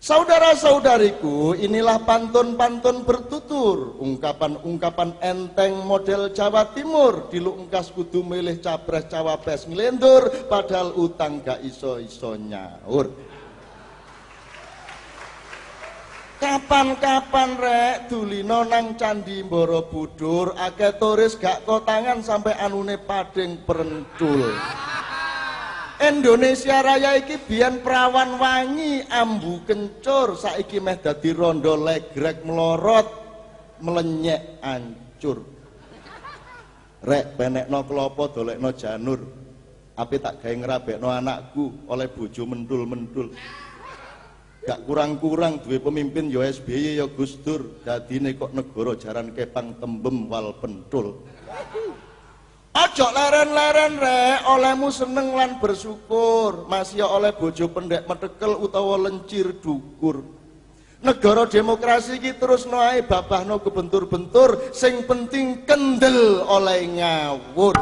Saudara-saudariku, inilah pantun-pantun bertutur, ungkapan-ungkapan enteng model Jawa Timur, dilungkas kudu milih capres cawapres ngelendur, padahal utang gak iso-iso nyaur. Kapan-kapan rek dulino nang Candi Borobudur, akeh turis gak kotangan sampai anune pading perentul. Indonesia Raya iki biyen prawan wangi ambu kencur, saiki meh dadi rondo legrek melorot melenyek ancur. Rek penekno klopo dolekno janur, ape tak gawe ngrabekno anakku oleh bojo mendul-mendul. Gak kurang-kurang duwe pemimpin ya SBY ya Gus Dur, dadine kok negara jaran kepang tembem wal pentul. Ojo leren-leren rek, olehmu seneng lan bersyukur, masih oleh bojo pendek metekel utawa lencir dukur. Negara demokrasi iki terus noai babahno kebentur-bentur, sing penting kendel oleh ngawur.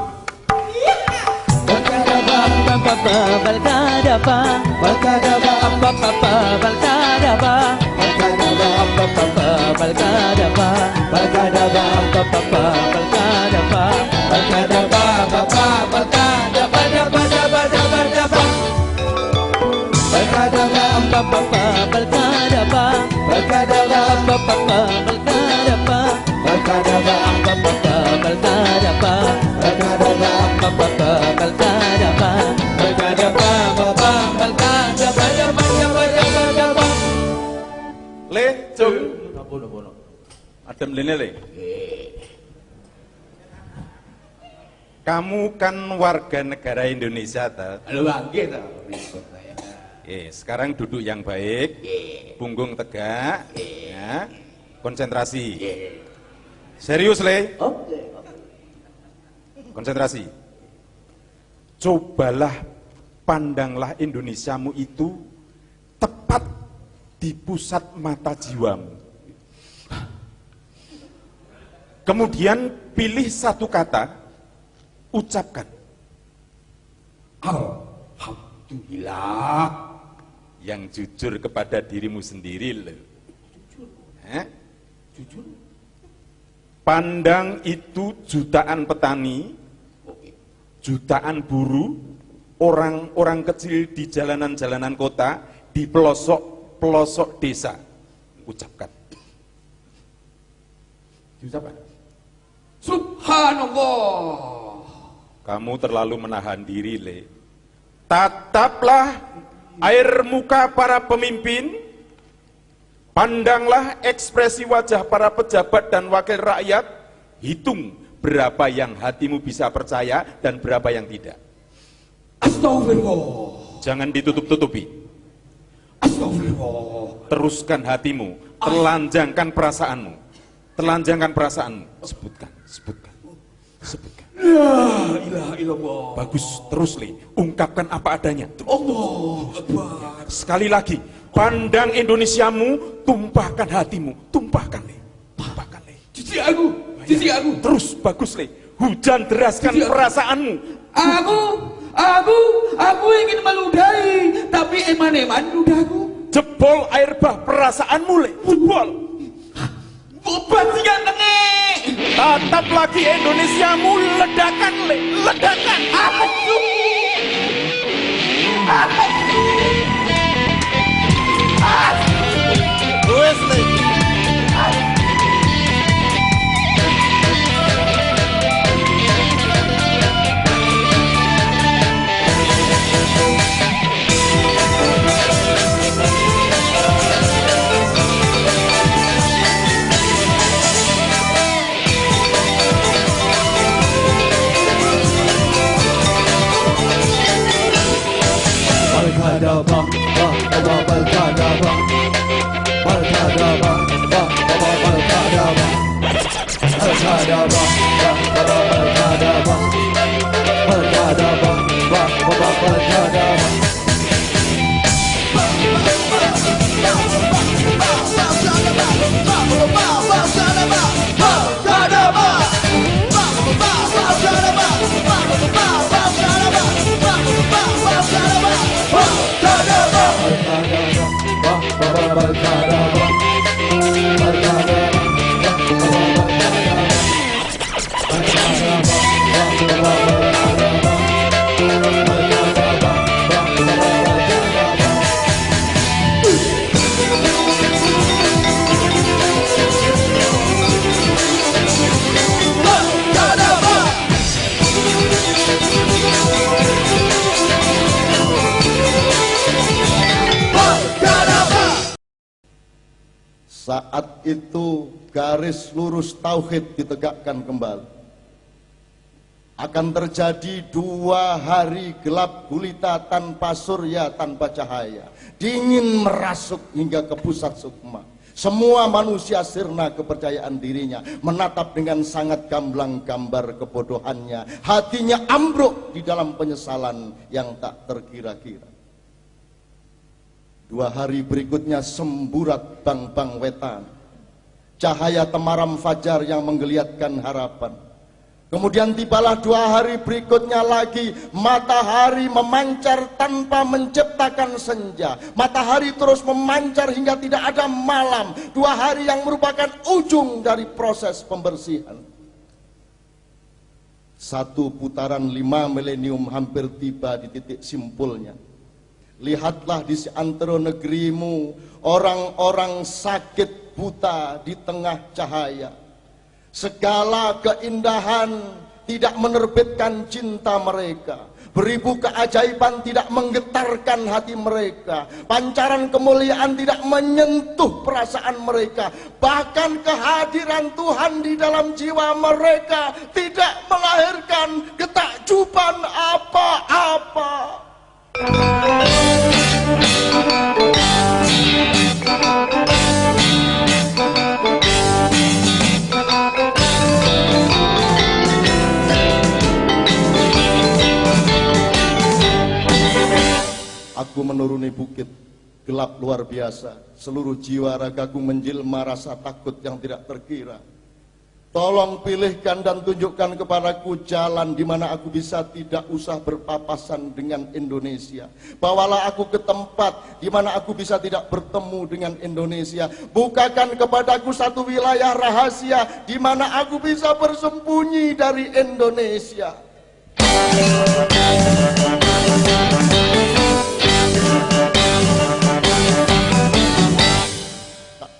Le, cung. Napa? Adem lene le. Kamu kan warga negara Indonesia ta? Nggih ta. Sekarang duduk yang baik, punggung tegak, ya, konsentrasi. Serius le? Konsentrasi. Cobalah pandanglah Indonesiamu itu tepat di pusat mata jiwamu. Kemudian pilih satu kata, ucapkan. Alhamdulillah. Yang jujur kepada dirimu sendiri loh. Jujur. Pandang itu jutaan petani, jutaan buruh, orang-orang kecil di jalanan-jalanan kota, di pelosok desa. Ucapkan. Diucapkan. Subhanallah. Kamu terlalu menahan diri, Le. Tataplah air muka para pemimpin, pandanglah ekspresi wajah para pejabat dan wakil rakyat, hitung berapa yang hatimu bisa percaya dan berapa yang tidak. Astagfirullah. Jangan ditutup-tutupi. Astagfirullah. Teruskan hatimu, telanjangkan perasaanmu. Telanjangkan perasaanmu. Sebutkan. La ilaha illallah. Bagus, terus Le, ungkapkan apa adanya. Allahu Akbar. Sekali lagi, pandang Indonesiamu, tumpahkan hatimu, tumpahkan Le. Cici aku. Terus, bagus Le, hujan deraskan perasaanmu. Aku ingin meludahi, tapi eman-eman ludahku. Jebol air bah perasaanmu Le, jebol. Obat sing gantenge. Tatap lagi Indonesiamu, ledakan Le, ledakan. Apa itu? Wes Le. Saat itu garis lurus tauhid ditegakkan kembali. Akan terjadi 2 hari gelap gulita tanpa surya, tanpa cahaya. Dingin merasuk hingga ke pusat sukma. Semua manusia sirna kepercayaan dirinya, menatap dengan sangat gamblang gambar kebodohannya. Hatinya ambruk di dalam penyesalan yang tak terkira-kira. 2 hari berikutnya semburat bang-bang wetan, cahaya temaram fajar yang menggeliatkan harapan. Kemudian tibalah 2 hari berikutnya lagi, matahari memancar tanpa menciptakan senja. Matahari terus memancar hingga tidak ada malam. 2 hari yang merupakan ujung dari proses pembersihan. 1 putaran 5 milenium hampir tiba di titik simpulnya. Lihatlah di seantero negerimu orang-orang sakit buta di tengah cahaya. Segala keindahan tidak menerbitkan cinta mereka. Beribu keajaiban tidak menggetarkan hati mereka. Pancaran kemuliaan tidak menyentuh perasaan mereka. Bahkan kehadiran Tuhan di dalam jiwa mereka tidak melahirkan ketakjuban apa-apa. Aku menuruni bukit, gelap luar biasa. Seluruh jiwa ragaku menjelma rasa takut yang tidak terkira. Tolong pilihkan dan tunjukkan kepadaku jalan di mana aku bisa tidak usah berpapasan dengan Indonesia. Bawalah aku ke tempat di mana aku bisa tidak bertemu dengan Indonesia. Bukakan kepadaku satu wilayah rahasia di mana aku bisa bersembunyi dari Indonesia.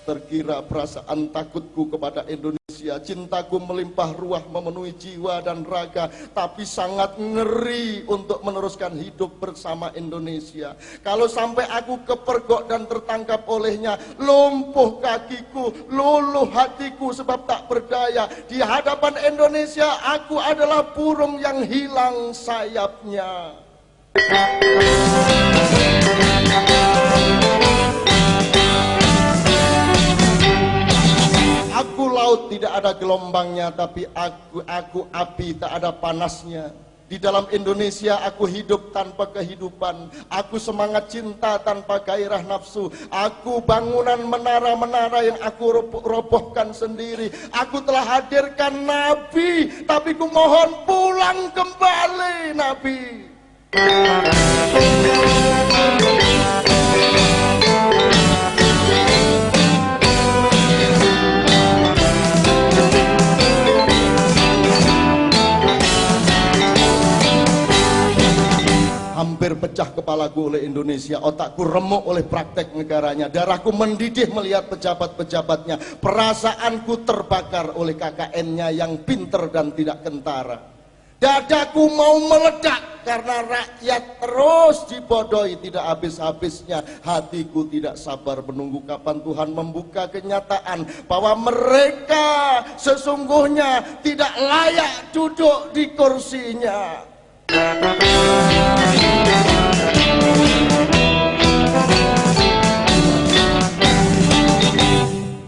Terkira perasaan takutku kepada Indonesia, cintaku melimpah ruah memenuhi jiwa dan raga, tapi sangat ngeri untuk meneruskan hidup bersama Indonesia. Kalau sampai aku kepergok dan tertangkap olehnya, lumpuh kakiku, luluh hatiku sebab tak berdaya. Di hadapan Indonesia aku adalah burung yang hilang sayapnya. Aku laut tidak ada gelombangnya, tapi aku api tak ada panasnya. Di dalam Indonesia aku hidup tanpa kehidupan. Aku semangat cinta tanpa gairah nafsu. Aku bangunan menara-menara yang aku robohkan sendiri. Aku telah hadirkan Nabi, tapi ku mohon pulang kembali Nabi. Hampir pecah kepalaku oleh Indonesia, otakku remuk oleh praktek negaranya, darahku mendidih melihat pejabat-pejabatnya, perasaanku terbakar oleh KKN-nya yang pinter dan tidak kentara. Dadaku mau meledak karena rakyat terus dibodohi tidak habis-habisnya. Hatiku tidak sabar menunggu kapan Tuhan membuka kenyataan bahwa mereka sesungguhnya tidak layak duduk di kursinya.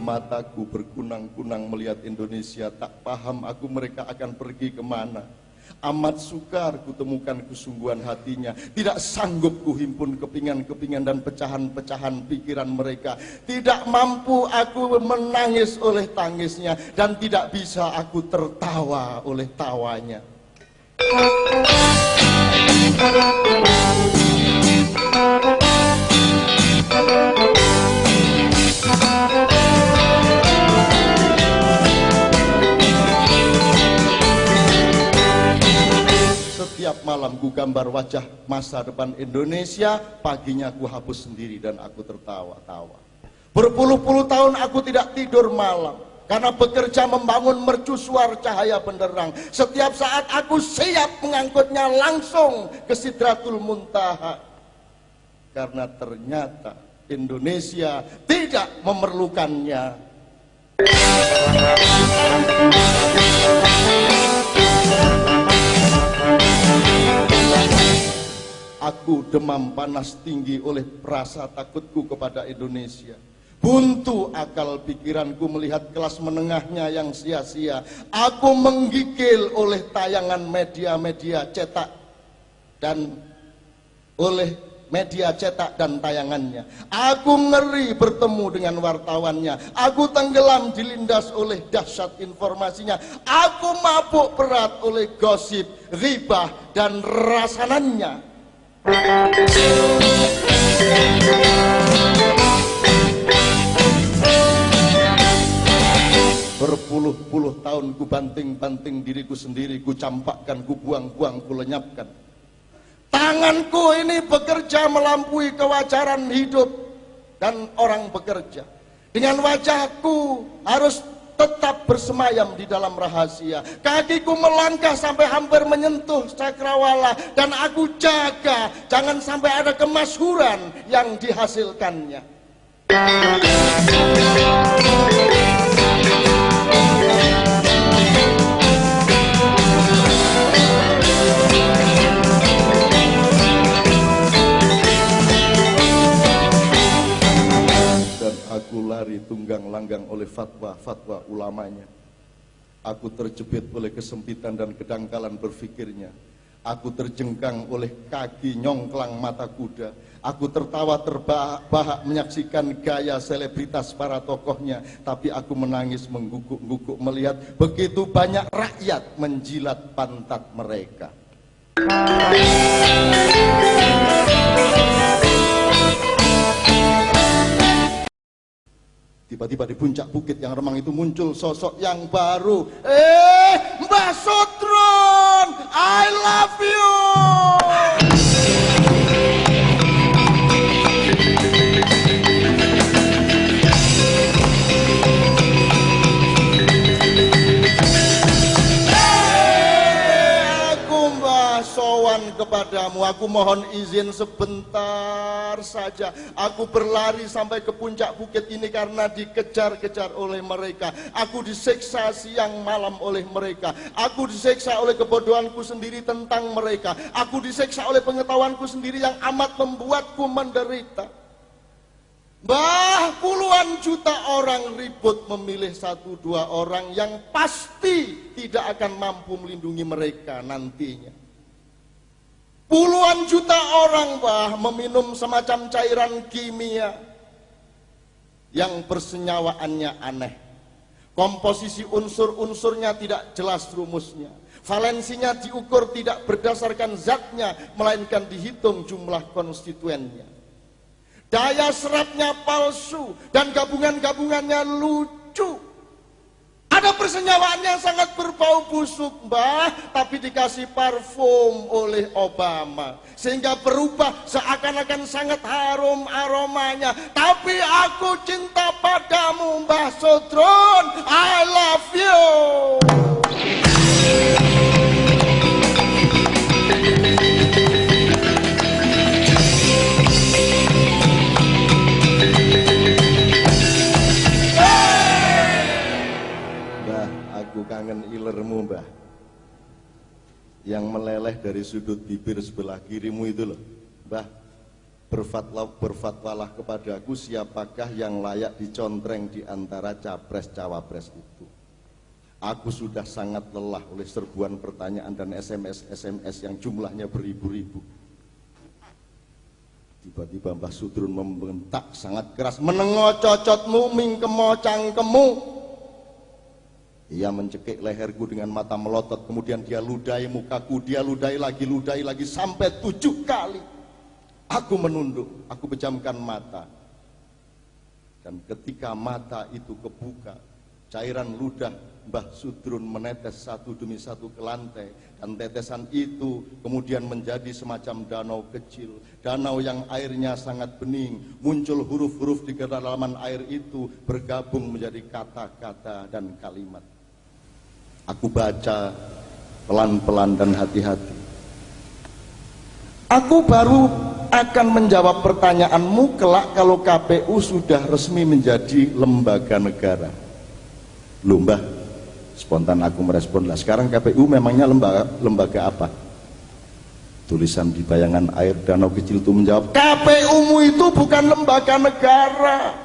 Mataku berkunang-kunang melihat Indonesia, tak paham aku mereka akan pergi kemana. Amat sukar kutemukan kesungguhan hatinya, tidak sanggup kuhimpun kepingan-kepingan dan pecahan-pecahan pikiran mereka. Tidak mampu aku menangis oleh tangisnya, dan tidak bisa aku tertawa oleh tawanya. malam ku gambar wajah masa depan Indonesia, paginya ku hapus sendiri dan aku tertawa-tawa. Berpuluh-puluh tahun aku tidak tidur malam karena bekerja membangun mercusuar cahaya benderang. Setiap saat aku siap mengangkutnya langsung ke Sidratul Muntaha, karena ternyata Indonesia tidak memerlukannya. Aku demam panas tinggi oleh rasa takutku kepada Indonesia. Buntu akal pikiranku melihat kelas menengahnya yang sia-sia. Aku menggigil oleh tayangan media-media cetak dan oleh media cetak dan tayangannya. Aku ngeri bertemu dengan wartawannya. Aku tenggelam dilindas oleh dahsyat informasinya. Aku mabuk berat oleh gosip, ghibah dan rasanannya. Berpuluh-puluh tahun ku banting-banting diriku sendiri, ku campakkan, ku buang-buang, ku lenyapkan. Tanganku ini bekerja melampaui kewajaran hidup dan orang bekerja. Dengan wajahku harus tetap bersemayam di dalam rahasia. Kakiku melangkah sampai hampir menyentuh cakrawala, dan aku jaga jangan sampai ada kemasyhuran yang dihasilkannya. Aku lari tunggang langgang oleh fatwa-fatwa ulamanya. Aku terjepit oleh kesempitan dan kedangkalan berfikirnya. Aku terjengkang oleh kaki nyongklang mata kuda. Aku tertawa terbahak menyaksikan gaya selebritas para tokohnya. Tapi aku menangis mengguguk-guguk melihat begitu banyak rakyat menjilat pantat mereka. Tiba-tiba di puncak bukit yang remang itu muncul sosok yang baru. Mbah Sutron, I love you. Sowan kepadamu, aku mohon izin sebentar saja. Aku berlari sampai ke puncak bukit ini karena dikejar-kejar oleh mereka. Aku disiksa siang malam oleh mereka. Aku disiksa oleh kebodohanku sendiri tentang mereka. Aku disiksa oleh pengetahuanku sendiri yang amat membuatku menderita. Puluhan juta orang ribut memilih 1-2 orang yang pasti tidak akan mampu melindungi mereka nantinya. Puluhan juta orang meminum semacam cairan kimia yang persenyawaannya aneh. Komposisi unsur-unsurnya tidak jelas rumusnya. Valensinya diukur tidak berdasarkan zatnya, melainkan dihitung jumlah konstituennya. Daya serapnya palsu dan gabungan-gabungannya lucu. Ada persenyawaan yang sangat berbau busuk, tapi dikasih parfum oleh Obama sehingga berubah seakan-akan sangat harum aromanya. Tapi aku cinta padamu, Mbah Sutron, I love you. Aku kangen ilermu, Mbah, yang meleleh dari sudut bibir sebelah kirimu itu loh. Mbah, berfatwalah kepadaku siapakah yang layak dicontreng di antara capres-cawapres itu. Aku sudah sangat lelah oleh serbuan pertanyaan dan SMS yang jumlahnya beribu-ribu. Tiba-tiba Mbah Sutron membentak sangat keras, menengo cocotmu mingkemo cangkemu. Ia mencekik leherku dengan mata melotot, kemudian dia ludahi mukaku, dia ludahi lagi sampai 7 kali. Aku menunduk, aku pejamkan mata. Dan ketika mata itu kebuka, Cairan ludah Mbah Sudrun menetes satu demi satu ke lantai, dan tetesan itu kemudian menjadi semacam danau kecil, danau yang airnya sangat bening. Muncul huruf-huruf di kedalaman air itu bergabung menjadi kata-kata dan kalimat. Aku baca pelan-pelan dan hati-hati. Aku baru akan menjawab pertanyaanmu kelak kalau KPU sudah resmi menjadi lembaga negara. Loh Mbah, spontan aku merespon, lah sekarang KPU memangnya lembaga apa? Tulisan di bayangan air danau kecil itu menjawab, KPU-mu itu bukan lembaga negara,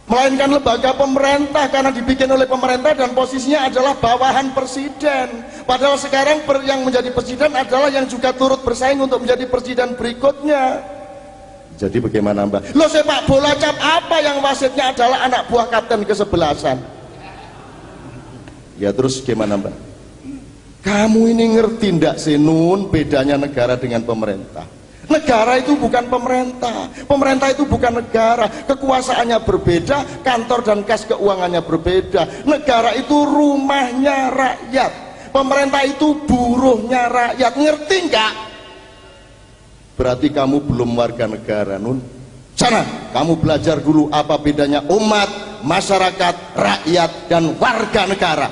melainkan lembaga pemerintah, karena dibikin oleh pemerintah dan posisinya adalah bawahan presiden. Padahal sekarang yang menjadi presiden adalah yang juga turut bersaing untuk menjadi presiden berikutnya. Jadi bagaimana Mbah? Lo sepak bola cap apa yang wasitnya adalah anak buah kapten kesebelasan? Ya terus gimana Mbak? Kamu ini ngerti ndak sih Nun bedanya negara dengan pemerintah? Negara itu bukan pemerintah, pemerintah itu bukan negara, kekuasaannya berbeda, kantor dan kas keuangannya berbeda. Negara itu rumahnya rakyat, pemerintah itu buruhnya rakyat, ngerti nggak? Berarti kamu belum warga negara Nun. Sana, kamu belajar dulu apa bedanya umat, masyarakat, rakyat, dan warga negara.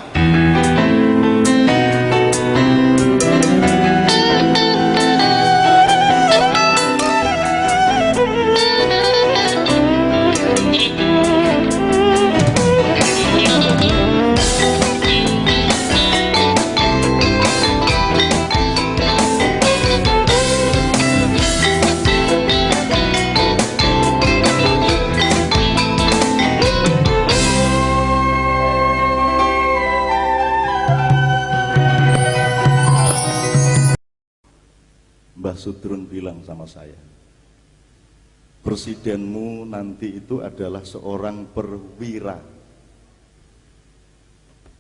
Mbah Sudrun bilang sama saya, presidenmu nanti itu adalah seorang perwira,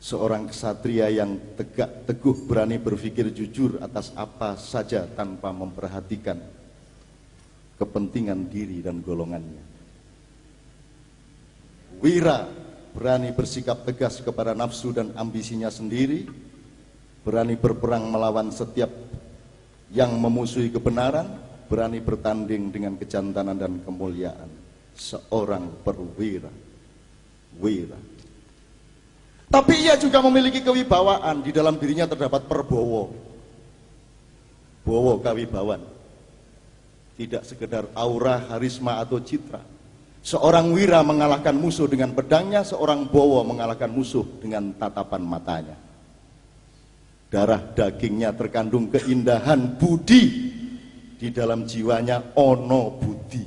seorang kesatria yang tegak teguh, berani berpikir jujur atas apa saja tanpa memperhatikan kepentingan diri dan golongannya. Wira berani bersikap tegas kepada nafsu dan ambisinya sendiri, berani berperang melawan setiap yang memusuhi kebenaran, berani bertanding dengan kejantanan dan kemuliaan. Seorang perwira, wira. Tapi ia juga memiliki kewibawaan. Di dalam dirinya terdapat perbowo, bowo kawibawan, tidak sekedar aura, harisma atau citra. Seorang wira mengalahkan musuh dengan pedangnya, seorang bowo mengalahkan musuh dengan tatapan matanya. Darah dagingnya terkandung keindahan budi, di dalam jiwanya ono budi,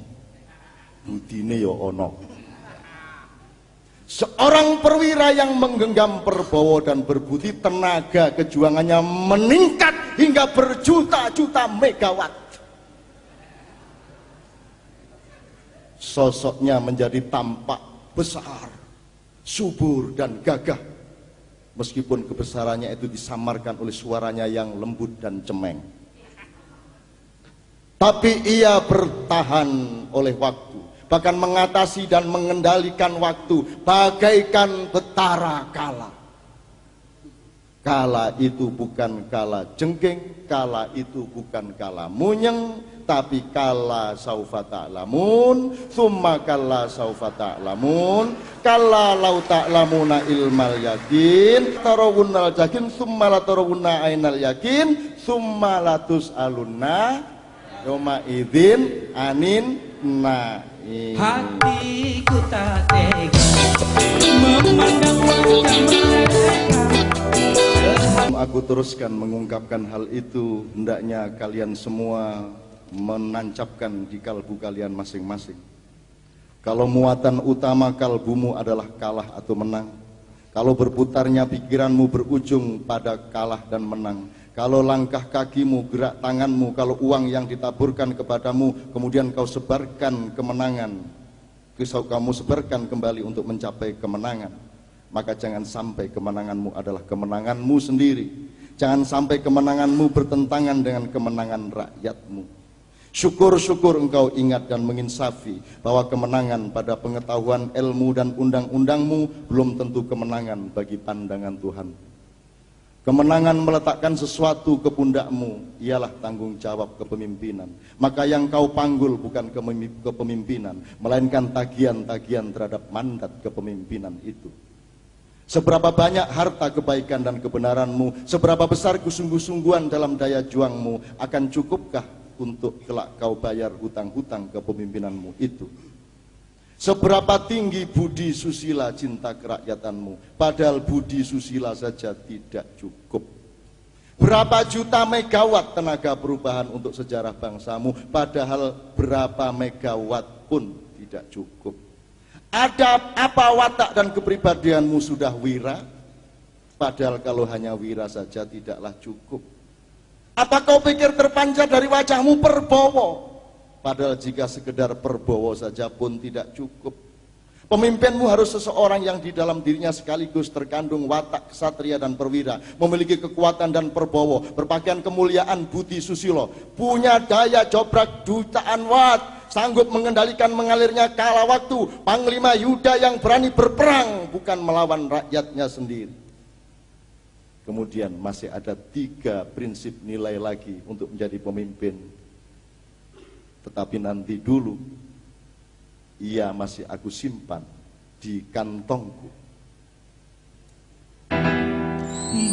budine yo ono. Seorang perwira yang menggenggam perbowo dan berbudi, tenaga kejuangannya meningkat hingga berjuta-juta megawatt. Sosoknya menjadi tampak besar, subur dan gagah, meskipun kebesarannya itu disamarkan oleh suaranya yang lembut dan cemeng. Tapi ia bertahan oleh waktu, bahkan mengatasi dan mengendalikan waktu bagaikan betara kala. Kala itu bukan kala jengking, kala itu bukan kala munyeng, tapi kala saufa ta'lamun, summa kala saufa ta'lamun, kala lau ta'lamuna ilmal yakin, tarawunnal jakin, summa la tarawunna ainal yakin, summa la tus'alunna yoma idzin anin na'im. Hatiku tak tega memandang wajah mereka. Aku teruskan mengungkapkan hal itu, hendaknya kalian semua menancapkan di kalbu kalian masing-masing. Kalau muatan utama kalbumu adalah kalah atau menang, kalau berputarnya pikiranmu berujung pada kalah dan menang, kalau langkah kakimu, gerak tanganmu, kalau uang yang ditaburkan kepadamu kemudian kau sebarkan kemenangan, kamu sebarkan kembali untuk mencapai kemenangan, maka jangan sampai kemenanganmu adalah kemenanganmu sendiri. Jangan sampai kemenanganmu bertentangan dengan kemenangan rakyatmu. Syukur-syukur engkau ingat dan menginsafi bahwa kemenangan pada pengetahuan ilmu dan undang-undangmu belum tentu kemenangan bagi pandangan Tuhan. Kemenangan meletakkan sesuatu ke pundakmu ialah tanggung jawab kepemimpinan. Maka yang kau panggul bukan kepemimpinan, melainkan tagihan-tagihan terhadap mandat kepemimpinan itu. Seberapa banyak harta kebaikan dan kebenaranmu, seberapa besar kesungguh-sungguhan dalam daya juangmu, akan cukupkah untuk kelak kau bayar hutang-hutang kepemimpinanmu itu? Seberapa tinggi budi susila cinta kerakyatanmu, padahal budi susila saja tidak cukup. Berapa juta megawatt tenaga perubahan untuk sejarah bangsamu, padahal berapa megawatt pun tidak cukup. Ada apa watak dan kepribadianmu sudah wira, padahal kalau hanya wira saja tidaklah cukup. Apa kau pikir terpancar dari wajahmu perbowo? Padahal jika sekedar perbowo saja pun tidak cukup. Pemimpinmu harus seseorang yang di dalam dirinya sekaligus terkandung watak ksatria dan perwira, memiliki kekuatan dan perbowo, berpakaian kemuliaan budi susilo, punya daya jobrak jutaan watt, sanggup mengendalikan mengalirnya kala waktu, panglima Yuda yang berani berperang bukan melawan rakyatnya sendiri. Kemudian masih ada 3 prinsip nilai lagi untuk menjadi pemimpin. Tetapi nanti dulu, ia masih aku simpan di kantongku.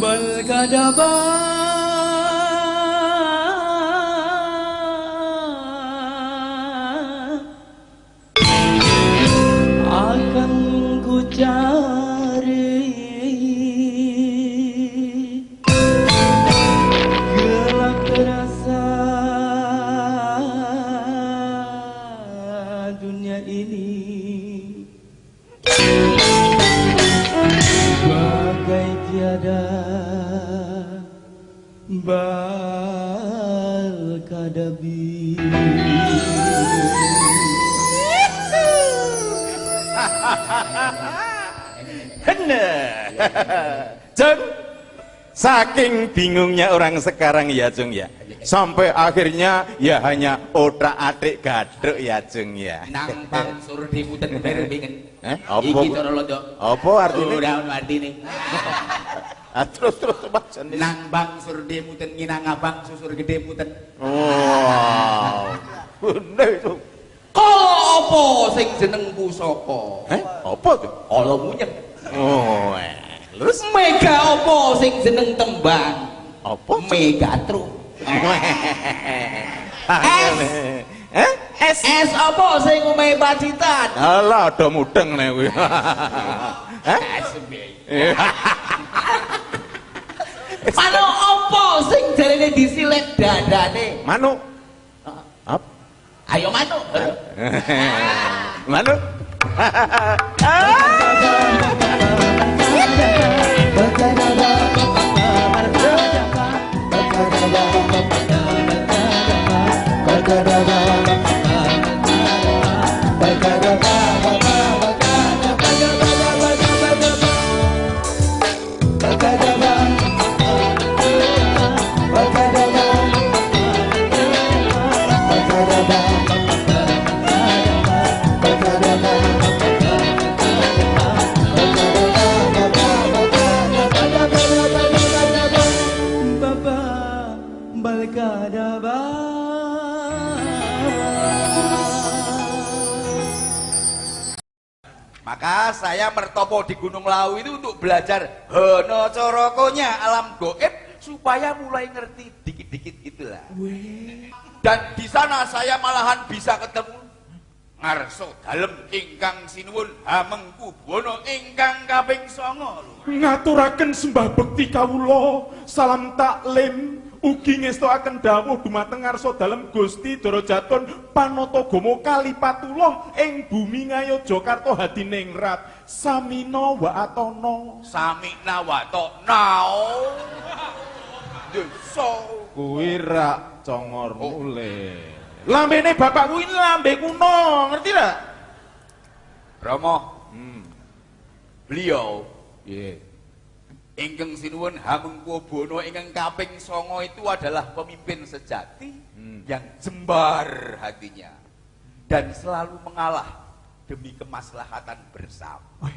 Balkadaba akan ku cari gelap terasa dunia ini, bagai tiada balkadabi. Jeng, saking bingungnya orang sekarang ya Jeng ya, sampai akhirnya ya hanya otak atik gaduk ya Jeng ya. Nang bangsur dimuter berbingen. Apa? Iki cara londo. Apa artinya? Ora ono artine. Terus baca nih. Nang bangsur dimuter nginang abang susur gede muter. Oh, bener itu. Kala apa sing jeneng pusaka? Apa tuh? Ala munyeng. Oh, terus Mega apa sing jeneng tembang? apa? Megatron. Es. Es apa sing umehe pacitan? Alah, ada mudeng nih kuwi. Mano apa sing jarene disilet dadane? Manuk. Apa? Ayo manuk. Manuk. Maka saya mertopo di Gunung Lawu itu untuk belajar Hono Corokonya alam goib supaya mulai ngerti dikit-dikit gitulah. Dan di sana saya malahan bisa ketemu ngarso dalem ingkang sinuwun Hamengku Buwono ingkang kaping 9. Ngaturaken sembah bekti kawula, salam taklim. Ugi ngestoaken dawuh dumateng ngarsa dalem Gusti Darajaton Panatagama Kalipatulong ing bumi Ngayogyakarta hadiningrat samina wa atana. Samina wa ta'nao. Desa Kuwi rak congor mule. Lambene bapak kuwi lambe kuno, ngerti ra? Romo. Beliau Ingkang sinuwun Hamengkubuwana ingkang kaping 9 itu adalah pemimpin sejati yang jembar hatinya dan selalu mengalah demi kemaslahatan bersama.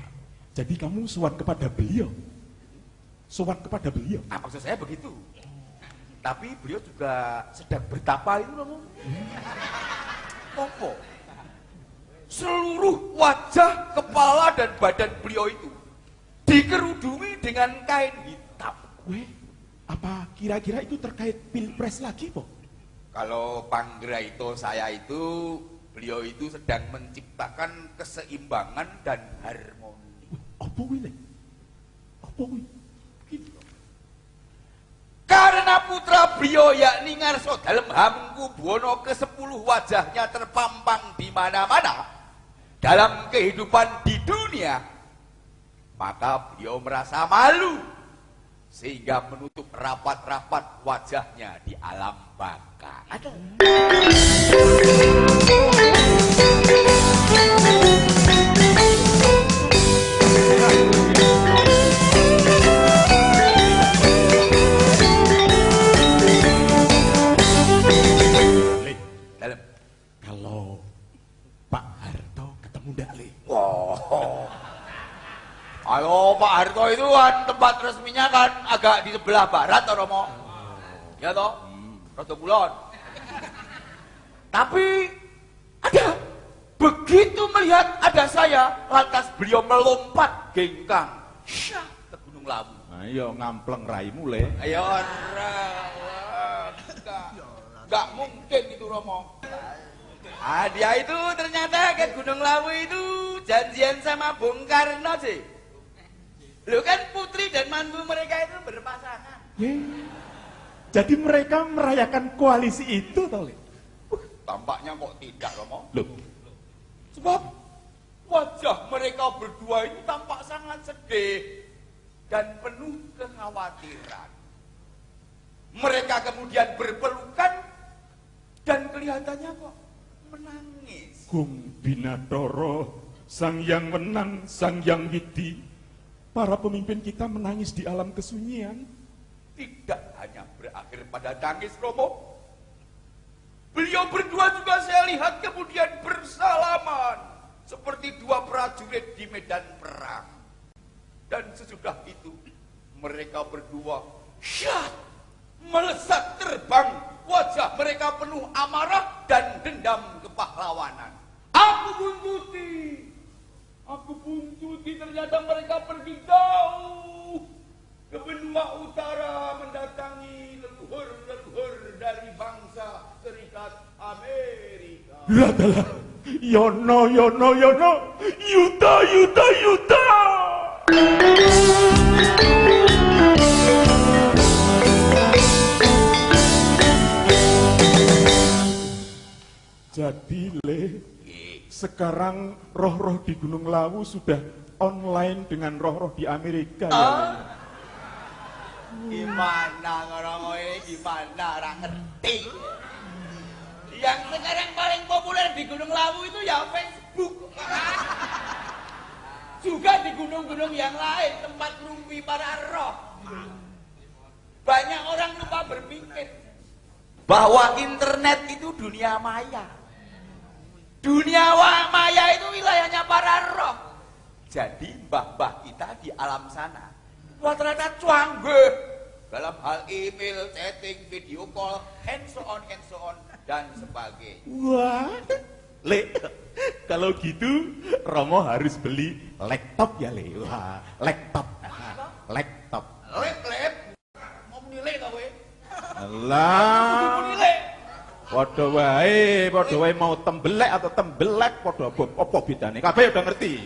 Jadi kamu sowan kepada beliau? Sowan kepada beliau? Nah, maksud saya begitu. Tapi beliau juga sedang bertapa itu loh. Apa? Seluruh wajah, kepala dan badan beliau itu dikerudungi dengan kain hitam. Apa kira-kira itu terkait pilpres lagi, Po? Kalau Panggraito saya itu, beliau itu sedang menciptakan keseimbangan dan harmoni. Apa ini? Apa ini? Karena putra beliau yakni Ngarso Dalem Hamengkubuwana ke-10 wajahnya terpampang di mana-mana dalam kehidupan di dunia, maka beliau merasa malu sehingga menutup rapat-rapat wajahnya di alam baka. Kalau Pak Harto ketemu ndak, Le? Wow. Ayo Pak Harto itu kan tempat resminya kan agak di sebelah barat toh Romo. Ya toh? Rada kulon. Tapi ada begitu melihat ada saya, lantas beliau melompat gengkang syah ke Gunung Lawu. Ayo ngampleng raimu, Le. Ayo enggak mungkin itu Romo. Dia itu ternyata ke Gunung Lawu itu janjian sama Bung Karno sih. Lu kan putri dan mantu mereka itu berpasangan. Jadi mereka merayakan koalisi itu, toh, Le? Tampaknya kok tidak, Romo. Loh. Sebab wajah mereka berdua itu tampak sangat sedih dan penuh kekhawatiran. Mereka kemudian berpelukan dan kelihatannya kok menangis. Gung Binatoro, sang yang menang, sang yang widi. Para pemimpin kita menangis di alam kesunyian. Tidak hanya berakhir pada tangis, Romo. Beliau berdua juga saya lihat kemudian bersalaman seperti dua prajurit di medan perang. Dan sesudah itu mereka berdua syat melesat terbang, wajah mereka penuh amarah dan dendam kepahlawanan. Aku buntuti, ternyata mereka pergi jauh ke benua utara mendatangi leluhur-leluhur dari bangsa Serikat Amerika. Ladalah, Yono, Yuda. Jadi, Le, sekarang roh-roh di Gunung Lawu sudah online dengan roh-roh di Amerika, ya, Le? Gimana ngorong ini, gimana orang ngerti. Yang sekarang paling populer di Gunung Lawu itu ya Facebook. Juga di gunung-gunung yang lain, tempat rumpi para roh. Banyak orang lupa berpikir bahwa internet itu dunia maya. Dunia maya itu wilayahnya para roh. Jadi mbah-mbah kita di alam sana rata-rata canggih dalam hal email, chatting, video call, and so on, dan sebagainya. Wah, Le, kalau gitu Romo harus beli laptop ya, Le. Wah, laptop. Lep, mau menilai tau we? Alah, podo wae mau tembelek atau tembelek, podo apa bedanya? Kabeh udah ngerti.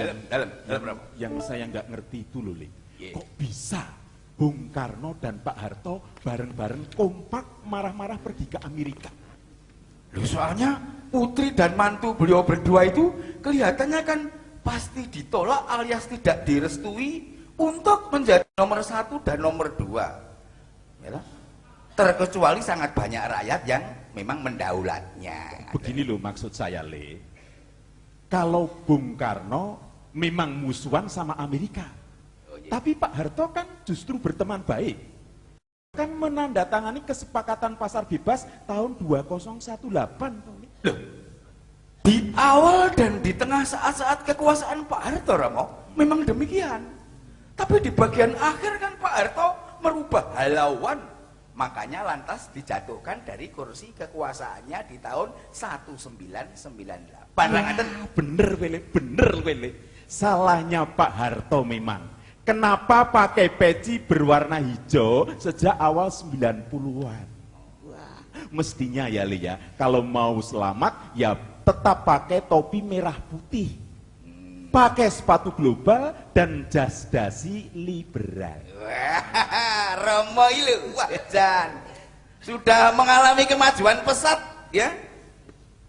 Dalam berapa? Yang saya nggak ngerti itu loh, Le. Yeah. Kok bisa Bung Karno dan Pak Harto bareng-bareng kompak marah-marah pergi ke Amerika? Loh, soalnya putri dan mantu beliau berdua itu kelihatannya kan pasti ditolak alias tidak direstui untuk menjadi nomor 1 dan nomor 2. Ya, terkecuali sangat banyak rakyat yang memang mendaulatnya. Begini loh maksud saya, Le. Kalau Bung Karno memang musuhan sama Amerika, Oh, Tapi Pak Harto kan justru berteman baik. Kan menandatangani kesepakatan pasar bebas tahun 2018. Loh, di awal dan di tengah saat-saat kekuasaan Pak Harto, Romo, memang demikian. Tapi di bagian akhir kan Pak Harto merubah halauan. Makanya lantas dijatuhkan dari kursi kekuasaannya di tahun 1998. Bener wele. Salahnya Pak Harto memang. Kenapa pakai peci berwarna hijau sejak awal 90-an? Wah, mestinya ya Lia, kalau mau selamat ya tetap pakai topi merah putih. Pakai sepatu global dan jas dasi liberal. Wah, Romo itu wajan sudah mengalami kemajuan pesat ya.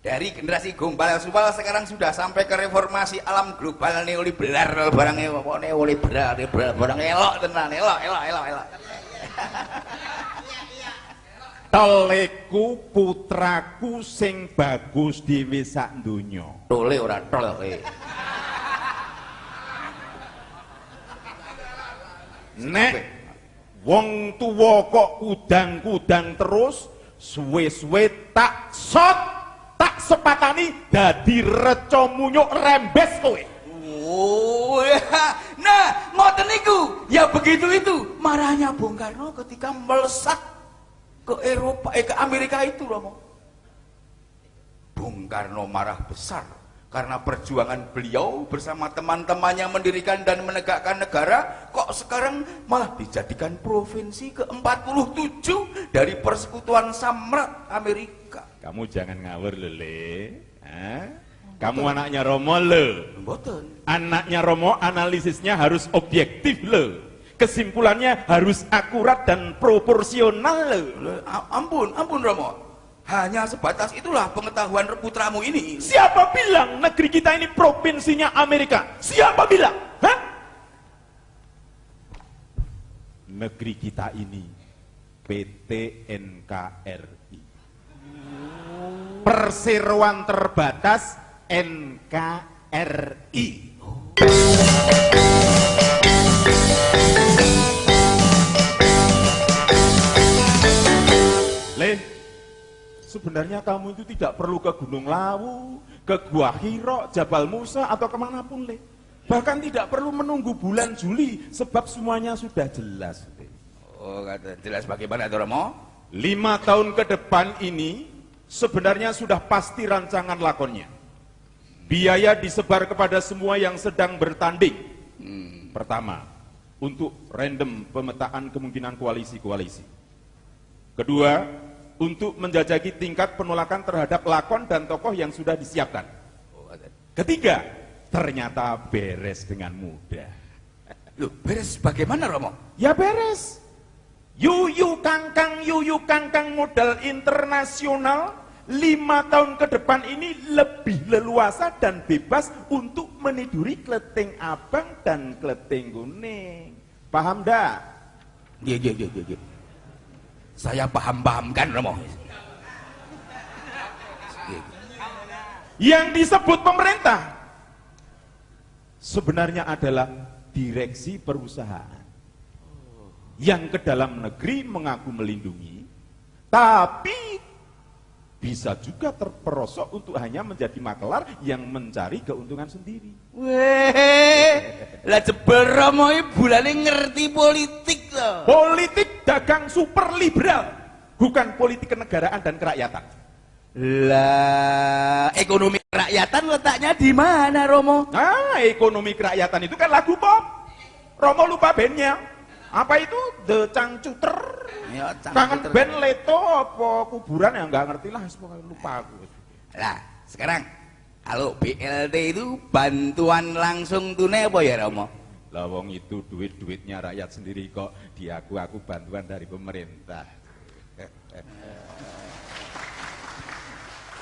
Dari generasi gombal subal sekarang sudah sampai ke reformasi alam global neoliberal barangnya neoliberal barang elok tenan elok. Toleku putraku sing bagus dhewe sak donya. Tole ora tole. Nek wong tuwa kok kudang-kudang terus, suwe-suwe tak sepatani dadi reca munyuk rembes kowe. Oh, nah ngoten niku. Ya begitu itu marahnya Bung Karno ketika melesat ke Eropa, ke Amerika itu, Romo. Bung Karno marah besar karena perjuangan beliau bersama teman-temannya mendirikan dan menegakkan negara, kok sekarang malah dijadikan provinsi ke-47 dari persekutuan Samrat Amerika. Kamu jangan ngawur lele. Kamu anaknya Romo le. Mboten. Anaknya Romo analisisnya harus objektif le. Kesimpulannya harus akurat dan proporsional le. Ampun Romo. Hanya sebatas itulah pengetahuan putramu ini. Siapa bilang negeri kita ini provinsinya Amerika? Siapa bilang? Hah? Negeri kita ini PT NKRI. Perseroan terbatas NKRI. Sebenarnya kamu itu tidak perlu ke Gunung Lawu, ke Gua Hiro, Jabal Musa, atau kemanapun, Le. Bahkan tidak perlu menunggu bulan Juli, sebab semuanya sudah jelas, Le. Oh, jelas bagaimana itu, Romo? 5 tahun ke depan ini, sebenarnya sudah pasti rancangan lakonnya. Biaya disebar kepada semua yang sedang bertanding. Pertama, untuk random pemetaan kemungkinan koalisi-koalisi. Kedua, untuk menjajaki tingkat penolakan terhadap lakon dan tokoh yang sudah disiapkan. Ketiga, ternyata beres dengan mudah. Loh, beres bagaimana, Romo? Ya beres. Yuyu kangkang modal internasional 5 tahun ke depan ini lebih leluasa dan bebas untuk meniduri kleting abang dan kleting kuning. Paham dah? Iya. Saya paham-pahamkan, Romo. Yang disebut pemerintah sebenarnya adalah direksi perusahaan yang ke dalam negeri mengaku melindungi, tapi bisa juga terperosok untuk hanya menjadi makelar yang mencari keuntungan sendiri. Weh, lah jebel Romo iki bulane ngerti politik loh. Politik dagang super liberal, bukan politik kenegaraan dan kerakyatan. Lah, ekonomi kerakyatan letaknya di mana, Romo? Nah, ekonomi kerakyatan itu kan lagu pop. Romo lupa bandnya. Apa itu? The Cangcuter. Ya, Kangen band Leto apa kuburan ya nggak ngerti lah, semoga lupa aku. Lah, sekarang kalau BLT itu bantuan langsung tunai apa ya, Romo? Lah wong itu duit-duitnya rakyat sendiri kok, diaku-aku bantuan dari pemerintah.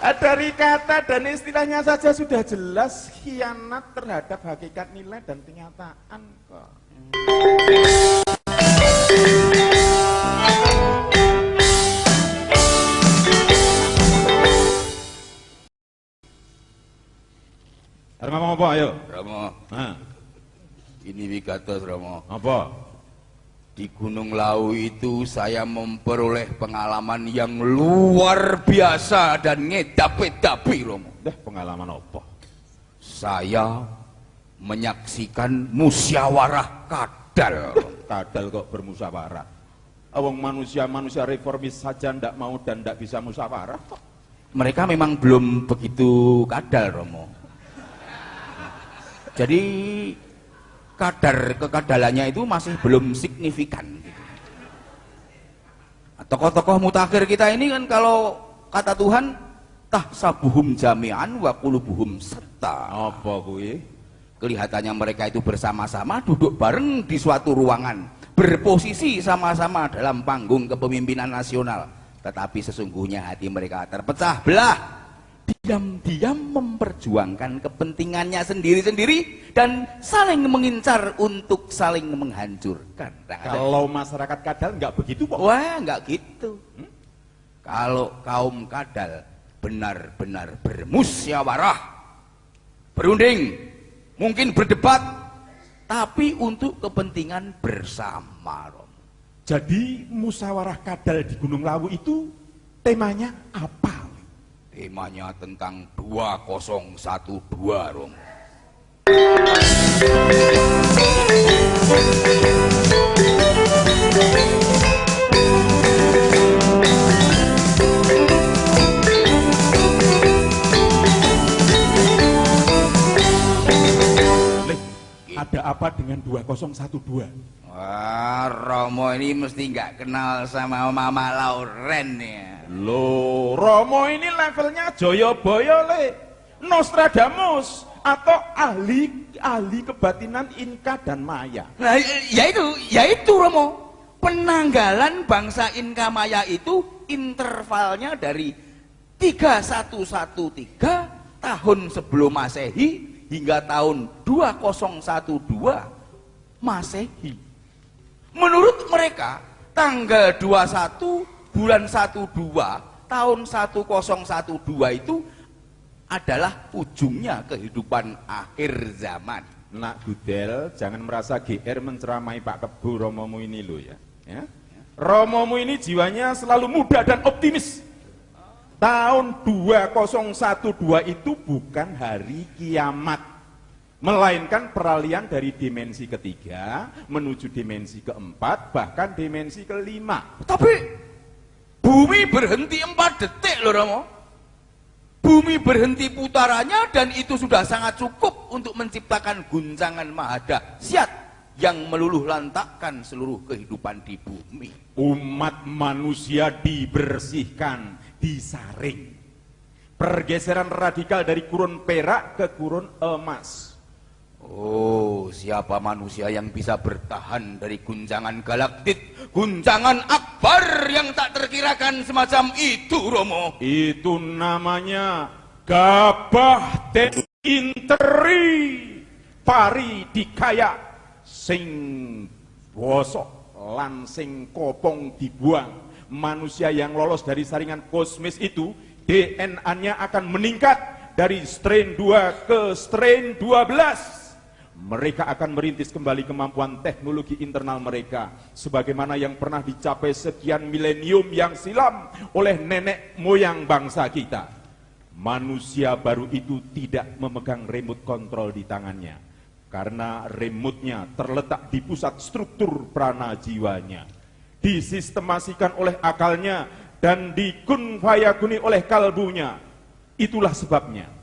Dari kata dan istilahnya saja sudah jelas khianat terhadap hakikat nilai dan kenyataan kok. Harus ngomong apa ayo? Romo. Nah. Ini Wigatos Romo. Apa? Di Gunung Lawu itu saya memperoleh pengalaman yang luar biasa dan ngedapi-dapi Romo. Pengalaman apa? Saya menyaksikan musyawarah kadal. Kadal kok bermusyawarah? Awang manusia reformis saja ndak mau dan ndak bisa musyawarah. Mereka memang belum begitu kadal Romo. Jadi kadar kekadalannya itu masih belum signifikan gitu. Tokoh-tokoh mutakhir kita ini kan kalau kata Tuhan tahsabuhum jami'an wa qulubuhum setta. Apa kuwi? Kelihatannya mereka itu bersama-sama duduk bareng di suatu ruangan, berposisi sama-sama dalam panggung kepemimpinan nasional, tetapi sesungguhnya hati mereka terpecah belah, diam-diam memperjuangkan kepentingannya sendiri-sendiri dan saling mengincar untuk saling menghancurkan. Kalau masyarakat kadal nggak begitu kok? Wah, nggak gitu. Kalau kaum kadal benar-benar bermusyawarah, berunding, mungkin berdebat, tapi untuk kepentingan bersama. Jadi musyawarah kadal di Gunung Lawu itu temanya apa? Temanya tentang 2012 Romo. Ada apa dengan 2012? Wah, Romo ini mesti nggak kenal sama Mama Lauren ya. Loh, Romo ini levelnya Joyoboyo le, Nostradamus atau ahli kebatinan Inka dan Maya. Nah, yaitu Romo. Penanggalan bangsa Inka Maya itu intervalnya dari 3113 tahun sebelum Masehi hingga tahun 2012 Masehi. Menurut mereka, tanggal 21 bulan 12 tahun 1012 itu adalah ujungnya kehidupan akhir zaman. Nak Gudel, jangan merasa GR menceramai Pak Kebu Romomu ini lo ya. Romomu ini jiwanya selalu muda dan optimis. Tahun 2012 itu bukan hari kiamat, melainkan peralihan dari dimensi ketiga menuju dimensi keempat, bahkan dimensi kelima. Tapi bumi berhenti 4 detik loh Romo. Bumi berhenti putarannya dan itu sudah sangat cukup untuk menciptakan guncangan mahadahsyat yang meluluh lantakkan seluruh kehidupan di bumi. Umat manusia dibersihkan, disaring. Pergeseran radikal dari kurun perak ke kurun emas. Oh, siapa manusia yang bisa bertahan dari guncangan galaktik, guncangan akbar yang tak terkirakan semacam itu, Romo? Itu namanya gabah ten interi pari dikaya sing bosok lan sing kopong dibuang. Manusia yang lolos dari saringan kosmis itu DNA-nya akan meningkat dari strain 2 ke strain 12. Mereka akan merintis kembali kemampuan teknologi internal mereka sebagaimana yang pernah dicapai sekian milenium yang silam oleh nenek moyang bangsa kita. Manusia baru itu tidak memegang remote control di tangannya karena remote-nya terletak di pusat struktur prana jiwanya, disistemasikan oleh akalnya dan dikunfayakuni oleh kalbunya. Itulah sebabnya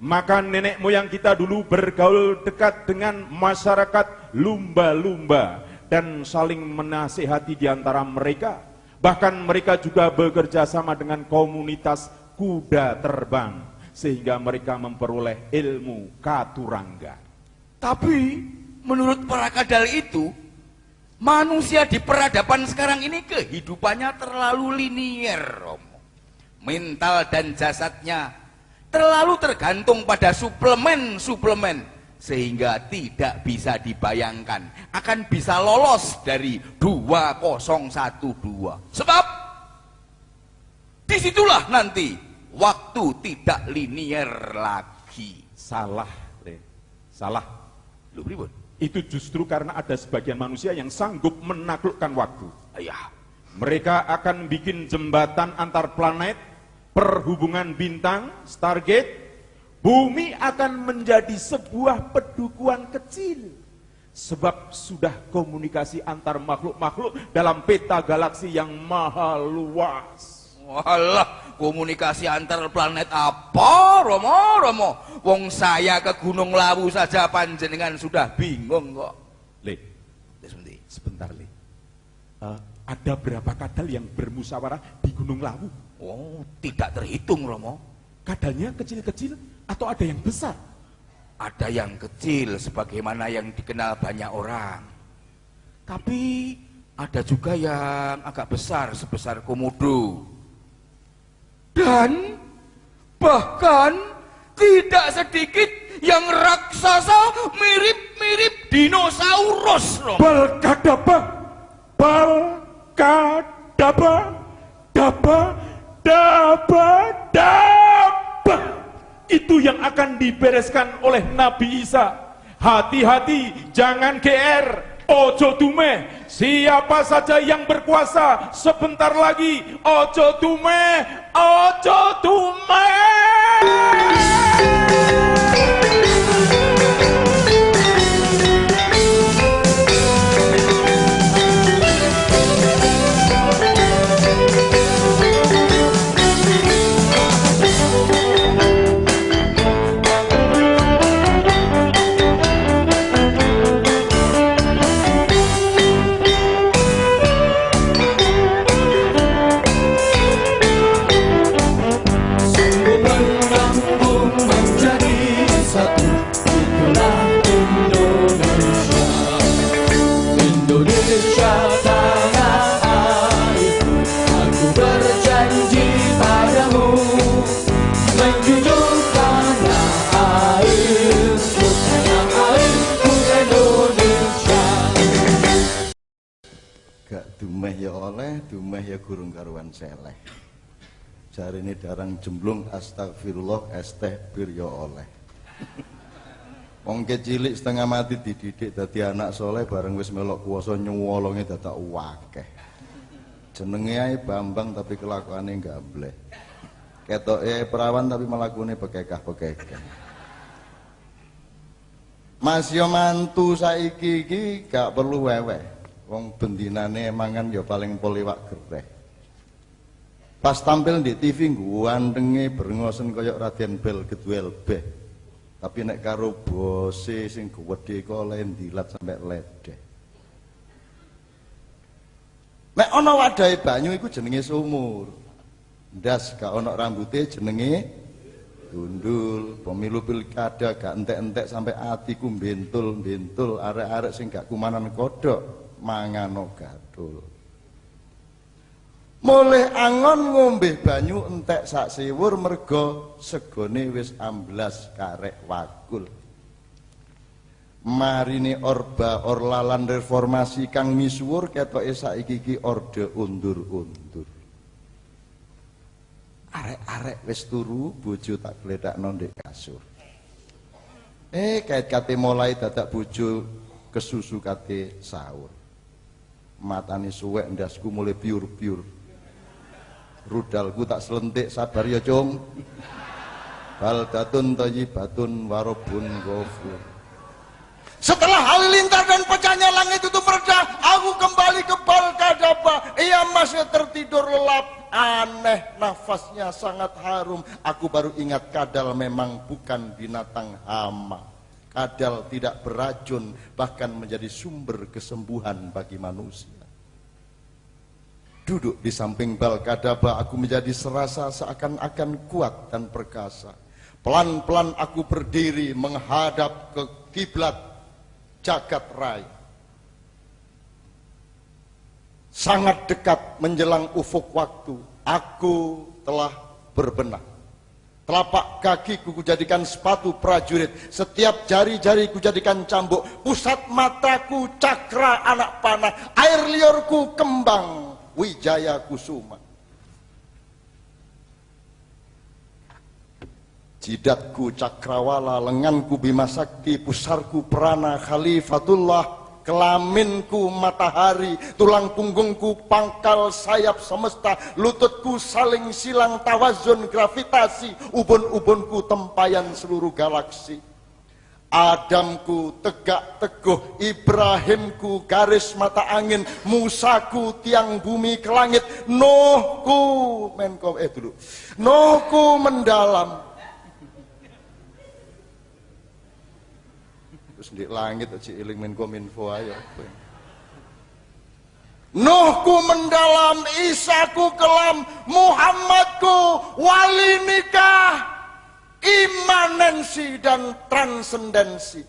maka nenek moyang kita dulu bergaul dekat dengan masyarakat lumba-lumba dan saling menasihati di antara mereka. Bahkan mereka juga bekerja sama dengan komunitas kuda terbang sehingga mereka memperoleh ilmu katurangga. Tapi menurut para kadal itu, manusia di peradaban sekarang ini kehidupannya terlalu linier, Romo. Mental dan jasadnya terlalu tergantung pada suplemen-suplemen sehingga tidak bisa dibayangkan akan bisa lolos dari 2012. Sebab disitulah nanti waktu tidak linier lagi. Salah, Le. Salah. Lu pripun? Itu justru karena ada sebagian manusia yang sanggup menaklukkan waktu. Ayah. Mereka akan bikin jembatan antar planet, perhubungan bintang, Stargate. Bumi akan menjadi sebuah pedukuhan kecil. Sebab sudah komunikasi antar makhluk-makhluk dalam peta galaksi yang maha luas. Walah, komunikasi antar planet apa, Romo? Wong saya ke Gunung Lawu saja panjenengan sudah bingung kok. Le, sebentar Le. Ada berapa kadal yang bermusyawarah di Gunung Lawu? Oh, tidak terhitung, Romo. Kadalnya kecil-kecil atau ada yang besar? Ada yang kecil sebagaimana yang dikenal banyak orang. Tapi ada juga yang agak besar sebesar komodo. Dan bahkan tidak sedikit yang raksasa mirip-mirip dinosaurus, Romo. Balkadaba, daba. Itu yang akan dibereskan oleh Nabi Isa. Hati-hati, jangan GR, ojo dumeh. Siapa saja yang berkuasa sebentar lagi, ojo dumeh, ojo dumeh. Dumeh ya gurung karuan seleh. Jari ini darang jemblung astagfirullah estehbir ya oleh. Wong cilik setengah mati dididik dadi anak soleh bareng wis melok kuwasa nyuwolonge dadak akeh. Jenenge ae Bambang tapi kelakuane gambleh. Ketoke perawan tapi melakune pekekah-pekekah. Mas yo mantu saiki iki gak perlu weweh. Wong bendinane mangan ya paling poliwak gereh. Pas tampil di TV gantenge brengosen kaya Raden Bel Gedwel beh. Tapi nek karo bose sing gedhe kok lendilat sampe ledeh. Nek ana wadahe banyu iku jenenge sumur. Ndas gak ana rambuté jenenge gundul. Pemilu pilkada gak entek-entek sampe atiku bentul-bentul arek-arek sing gak kumanan kodhok. Mangano gadul. Mulih angon ngombe banyu entek sak siwur merga segone wis amblas karek wakul. Marine Orba Orlalan reformasi kang misuwur ketoke saiki iki orde undur-undur. Arek-arek wis turu, bojo tak gledakno ndek kasur. Kait-kate mulai dadak bojo kesusu kate sahur. Matane suwek ndasku mulai piur-piur. Rudalku tak selentik sabar ya cung. Baldatun thayyibatun warabun ghafur. Setelah halilintar dan pecahnya langit itu mereda, aku kembali ke Balkadaba. Ia masih tertidur lelap. Aneh, nafasnya sangat harum. Aku baru ingat kadal memang bukan binatang hama. Kadal tidak beracun, bahkan menjadi sumber kesembuhan bagi manusia. Duduk di samping Balkadaba, aku menjadi serasa seakan-akan kuat dan perkasa. Pelan-pelan aku berdiri menghadap ke kiblat jagat raya. Sangat dekat menjelang ufuk waktu, aku telah berbenah. Telapak kakiku kujadikan sepatu prajurit, setiap jari-jari kujadikan cambuk, pusat mataku cakra anak panah, air liurku kembang Wijaya Kusuma. jidatku cakrawala, lenganku bima sakti, pusarku prana khalifatullah, kelaminku matahari, tulang punggungku pangkal sayap semesta, lututku saling silang tawazun gravitasi, ubun-ubunku tempayan seluruh galaksi. Adamku tegak teguh, Ibrahimku garis mata angin, Musaku tiang bumi ke langit, Nuhku Nuhku mendalam. Terus di langit aja iling Menkominfo ayo. Nuhku mendalam, Isaku kelam, Muhammadku wali nikah, imanensi dan transendensi,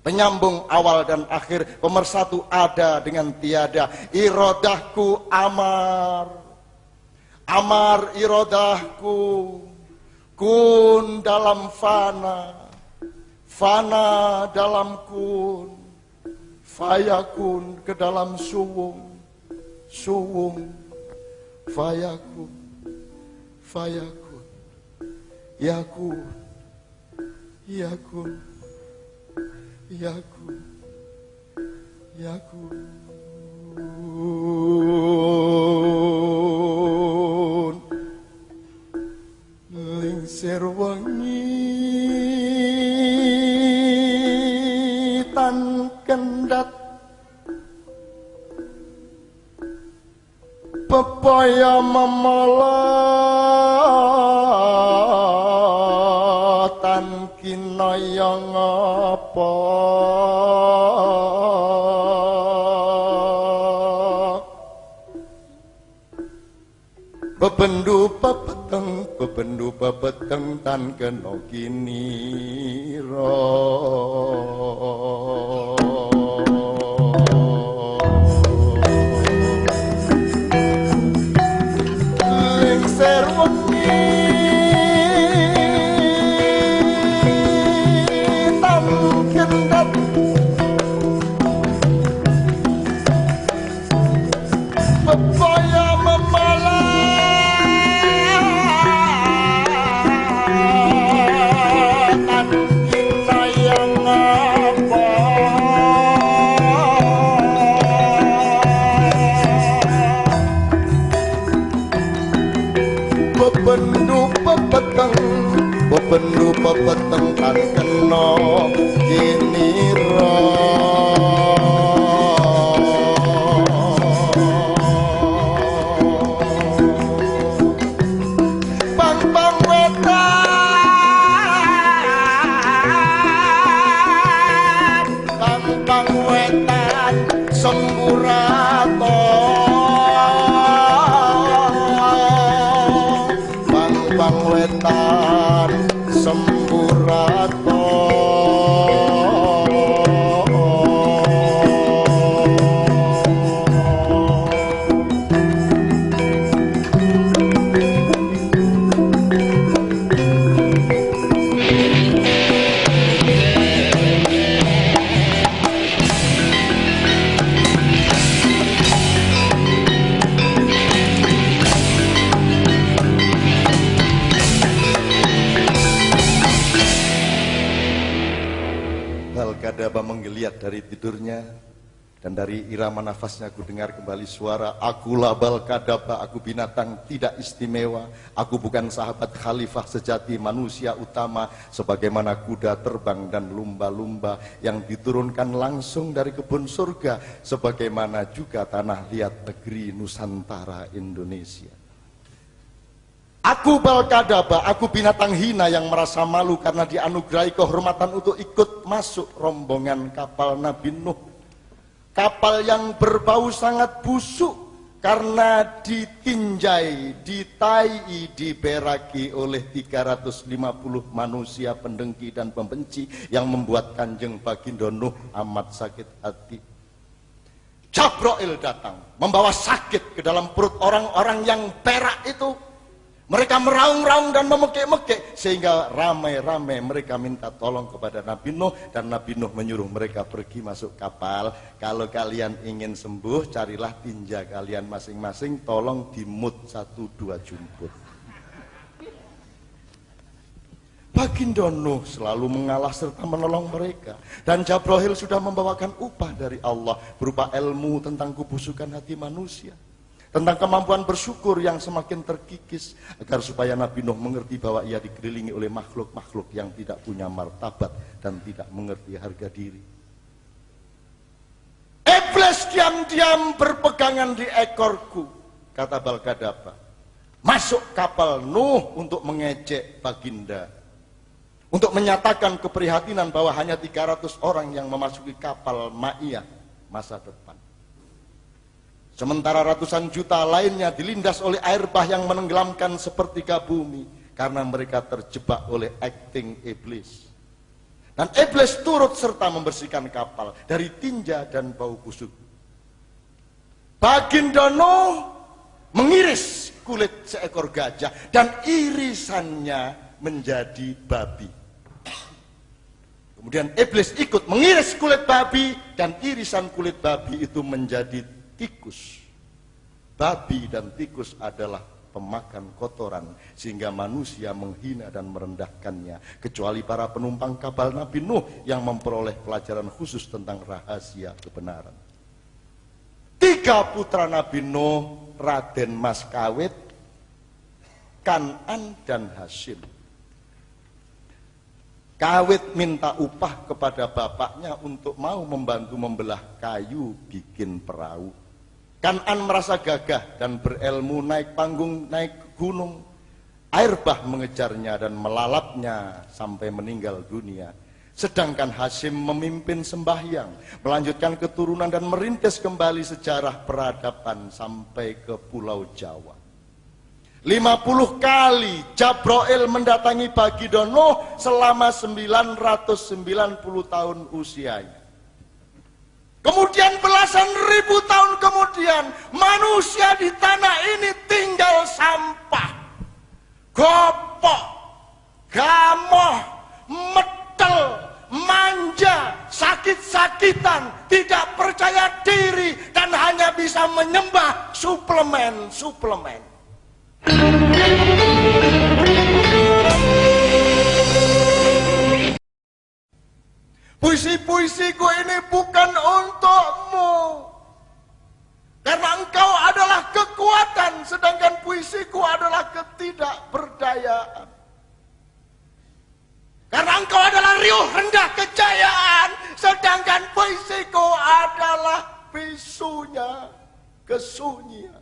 penyambung awal dan akhir, pemersatu ada dengan tiada. Irodahku amar, amar irodahku, kun dalam fana, fana dalam kun, fayakun ke dalam suwung, suwung fayakun, fayakun yakun, yakun, yakun, yakun. Lingsir wengi tan kendat, pepaya memolotan kinaya ngapa, bebendu pepeteng tan kena kinira. Lengser wengi tan kendat, pepaya memalatan kinaya ngapa, bebendu pepeteng kan kena kinira. Bang wetan semburato, bang wetan semburato. Balkadaba menggeliat dari tidurnya, dan dari irama nafasnya aku dengar kembali suara, akulah Balkadaba, aku binatang tidak istimewa, aku bukan sahabat khalifah sejati manusia utama, sebagaimana kuda terbang dan lumba-lumba yang diturunkan langsung dari kebun surga, sebagaimana juga tanah liat negeri Nusantara Indonesia. Aku Balkadaba, aku binatang hina yang merasa malu karena dianugerahi kehormatan untuk ikut masuk rombongan kapal Nabi Nuh. Kapal yang berbau sangat busuk karena ditinjai, ditai, diberaki oleh 350 manusia pendengki dan pembenci yang membuat Kanjeng Baginda Nuh amat sakit hati. Jabrail datang membawa sakit ke dalam perut orang-orang yang perak itu. Mereka meraung-raung dan memekik-mekik sehingga ramai-ramai mereka minta tolong kepada Nabi Nuh, dan Nabi Nuh menyuruh mereka pergi masuk kapal. Kalau kalian ingin sembuh, carilah tinja kalian masing-masing, tolong dimut 1-2 jumput. Baginda Nuh selalu mengalah serta menolong mereka, dan Jabrahil sudah membawakan upah dari Allah berupa ilmu tentang kebusukan hati manusia, tentang kemampuan bersyukur yang semakin terkikis, agar supaya Nabi Nuh mengerti bahwa ia dikelilingi oleh makhluk-makhluk yang tidak punya martabat dan tidak mengerti harga diri. Iblis diam-diam berpegangan di ekorku, kata Balkadaba. Masuk kapal Nuh untuk mengejek Baginda, untuk menyatakan keprihatinan bahwa hanya 300 orang yang memasuki kapal Ma'iyah masa depan. Sementara ratusan juta lainnya dilindas oleh air bah yang menenggelamkan sepertiga bumi, karena mereka terjebak oleh akting iblis. Dan iblis turut serta membersihkan kapal dari tinja dan bau busuk. Baginda Nuh mengiris kulit seekor gajah dan irisannya menjadi babi. Kemudian iblis ikut mengiris kulit babi, dan irisan kulit babi itu menjadi tikus. Babi dan tikus adalah pemakan kotoran, sehingga manusia menghina dan merendahkannya, kecuali para penumpang kapal Nabi Nuh yang memperoleh pelajaran khusus tentang rahasia kebenaran. 3 putra Nabi Nuh, Raden Mas Kawit, Kan'an, dan Hasyim. Kawit minta upah kepada bapaknya untuk mau membantu membelah kayu bikin perahu. Kan'an merasa gagah dan berilmu naik panggung, naik gunung. Air bah mengejarnya dan melalapnya sampai meninggal dunia. Sedangkan Hasyim memimpin sembahyang, melanjutkan keturunan dan merintis kembali sejarah peradaban sampai ke Pulau Jawa. 50 kali Jabrahil mendatangi Baginda Nuh selama 990 tahun usianya. Kemudian belasan ribu tahun kemudian, manusia di tanah ini tinggal sampah, gopok, gamoh, metel, manja, sakit-sakitan, tidak percaya diri, dan hanya bisa menyembah suplemen. Puisi-puisiku ini bukan untukmu, karena engkau adalah kekuatan, sedangkan puisiku adalah ketidakberdayaan. Karena engkau adalah riuh rendah kejayaan, sedangkan puisiku adalah bisunya kesunyian.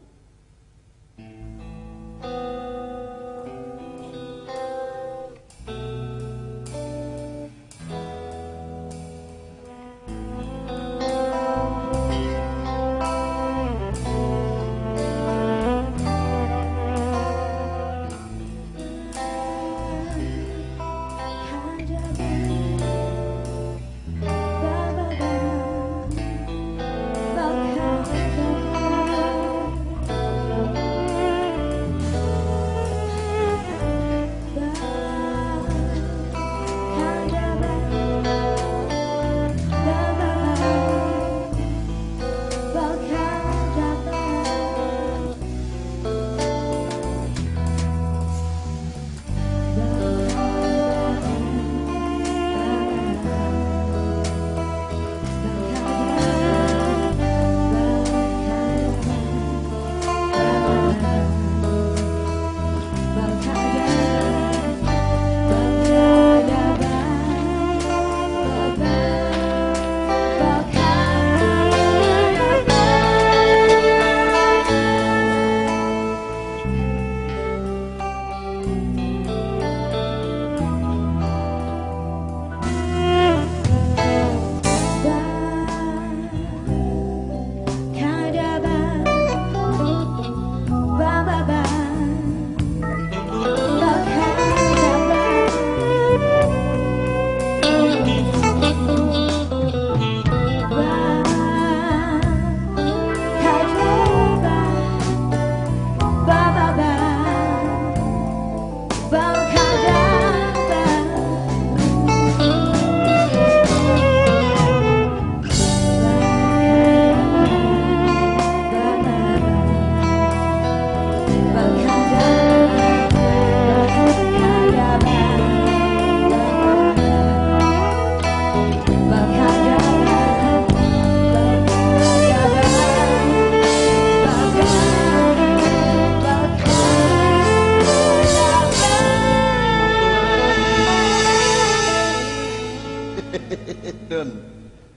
Nun,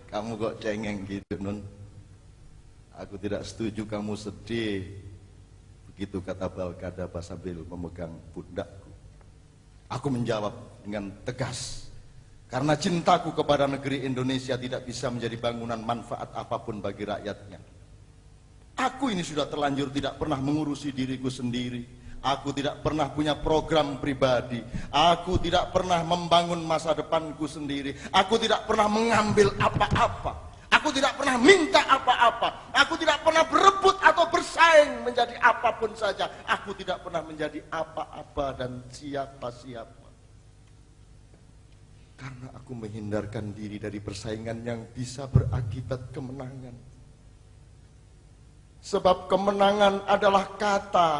kamu kok cengeng gitu, Nun? Aku tidak setuju kamu sedih. Begitu kata Balkadaba sambil memegang pundakku. Aku menjawab dengan tegas. Karena cintaku kepada negeri Indonesia tidak bisa menjadi bangunan manfaat apapun bagi rakyatnya. Aku ini sudah terlanjur tidak pernah mengurusi diriku sendiri. Aku tidak pernah punya program pribadi. Aku tidak pernah membangun masa depanku sendiri. Aku tidak pernah mengambil apa-apa. Aku tidak pernah minta apa-apa. Aku tidak pernah berebut atau bersaing menjadi apapun saja. Aku tidak pernah menjadi apa-apa dan siapa-siapa. Karena aku menghindarkan diri dari persaingan yang bisa berakibat kemenangan. Sebab kemenangan adalah kata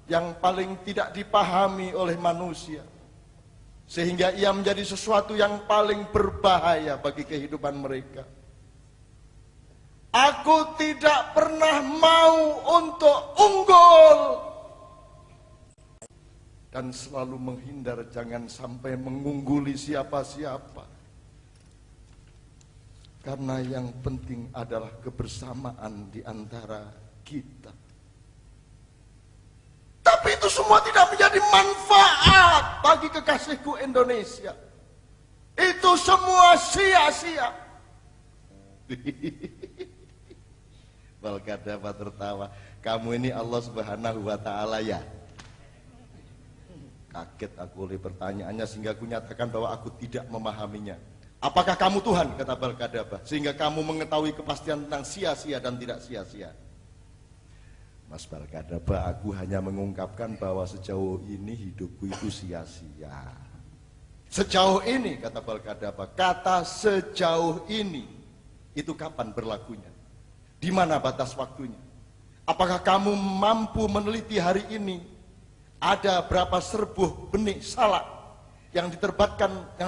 yang paling tidak dipahami oleh manusia. Sehingga ia menjadi sesuatu yang paling berbahaya bagi kehidupan mereka. Aku tidak pernah mau untuk unggul. Dan selalu menghindar jangan sampai mengungguli siapa-siapa. Karena yang penting adalah kebersamaan di antara kita. Tapi itu semua tidak menjadi manfaat bagi kekasihku Indonesia. Itu semua sia-sia. Balkadaba tertawa. Kamu ini Allah Subhanahu wa Ta'ala ya? Kaget aku oleh pertanyaannya sehingga aku nyatakan bahwa aku tidak memahaminya. Apakah kamu Tuhan? Kata Balkadaba. Sehingga kamu mengetahui kepastian tentang sia-sia dan tidak sia-sia. Mas Balkadaba, aku hanya mengungkapkan bahwa sejauh ini hidupku itu sia-sia. Sejauh ini, kata Balkadaba, kata sejauh ini, itu kapan berlakunya? Di mana batas waktunya? Apakah kamu mampu meneliti hari ini? Ada berapa serbuh benih salak yang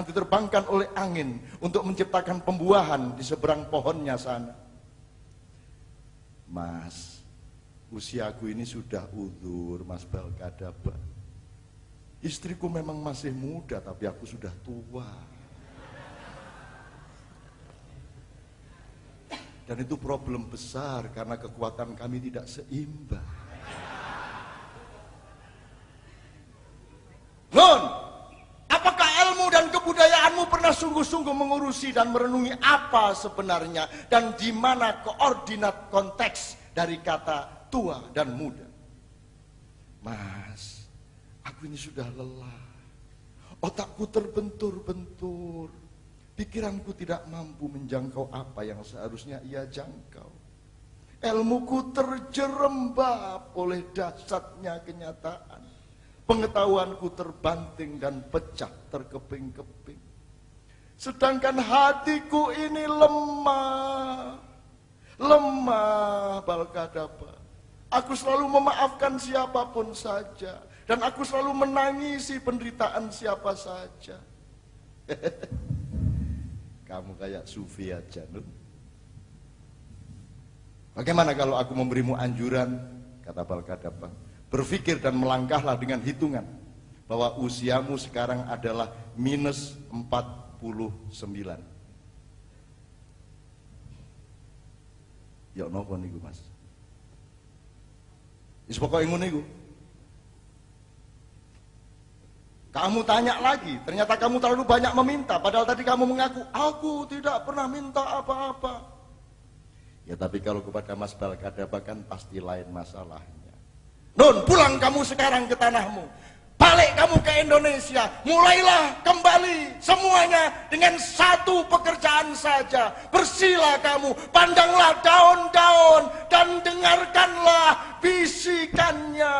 diterbangkan oleh angin untuk menciptakan pembuahan di seberang pohonnya sana? Mas, usiaku ini sudah udzur, Mas Balkadaba. Istriku memang masih muda, tapi aku sudah tua. Dan itu problem besar karena kekuatan kami tidak seimbang. Nun, apakah ilmu dan kebudayaanmu pernah sungguh-sungguh mengurusi dan merenungi apa sebenarnya dan di mana koordinat konteks dari kata tua dan muda? Mas, aku ini sudah lelah. Otakku terbentur-bentur. Pikiranku tidak mampu menjangkau apa yang seharusnya ia jangkau. Ilmuku terjerembab oleh dahsyatnya kenyataan. Pengetahuanku terbanting dan pecah terkeping-keping. Sedangkan hatiku ini lemah. Lemah, Balkadaba. Aku selalu memaafkan siapapun saja. Dan aku selalu menangisi penderitaan siapa saja. Kamu kayak Sufi aja, Nun. Bagaimana kalau aku memberimu anjuran, kata Balkadaba, berpikir dan melangkahlah dengan hitungan bahwa usiamu sekarang adalah minus 49. Ya nopo niku, Mas? Wis pokoke ngono niku. Kamu tanya lagi, ternyata kamu terlalu banyak meminta, padahal tadi kamu mengaku, aku tidak pernah minta apa-apa. Ya tapi kalau kepada Mas Balkadaba kan pasti lain masalahnya. Nun, pulang kamu sekarang ke tanahmu. Balik kamu ke Indonesia. Mulailah kembali semuanya dengan satu pekerjaan saja. Bersihlah kamu, pandanglah daun-daun dan dengarkanlah bisikannya.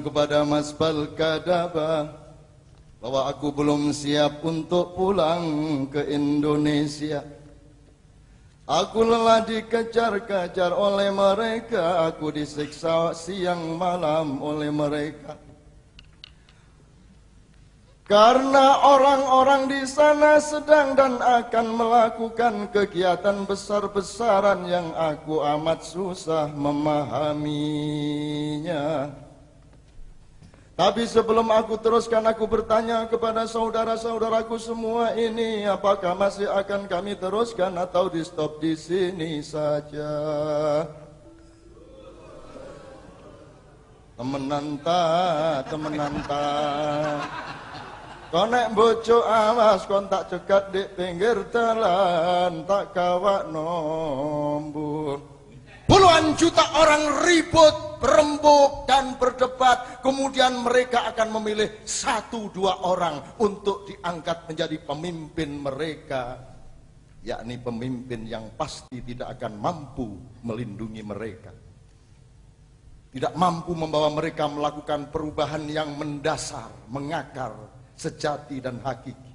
kepada Mas Balkadaba bahwa aku belum siap untuk pulang ke Indonesia. Aku lelah dikejar-kejar oleh mereka, aku disiksa siang malam oleh mereka. Karena orang-orang di sana sedang dan akan melakukan kegiatan besar-besaran yang aku amat susah memahaminya. Tapi sebelum aku teruskan, aku bertanya kepada saudara-saudaraku semua ini, apakah masih akan kami teruskan atau di stop di sini saja? Temenan ta. Konek bojo awas kon tak cegat di pinggir jalan, tak kawak nombor. Puluhan juta orang ribut, berembuk dan berdebat. Kemudian mereka akan memilih 1-2 orang untuk diangkat menjadi pemimpin mereka, yakni pemimpin yang pasti tidak akan mampu melindungi mereka, tidak mampu membawa mereka melakukan perubahan yang mendasar, mengakar, sejati dan hakiki.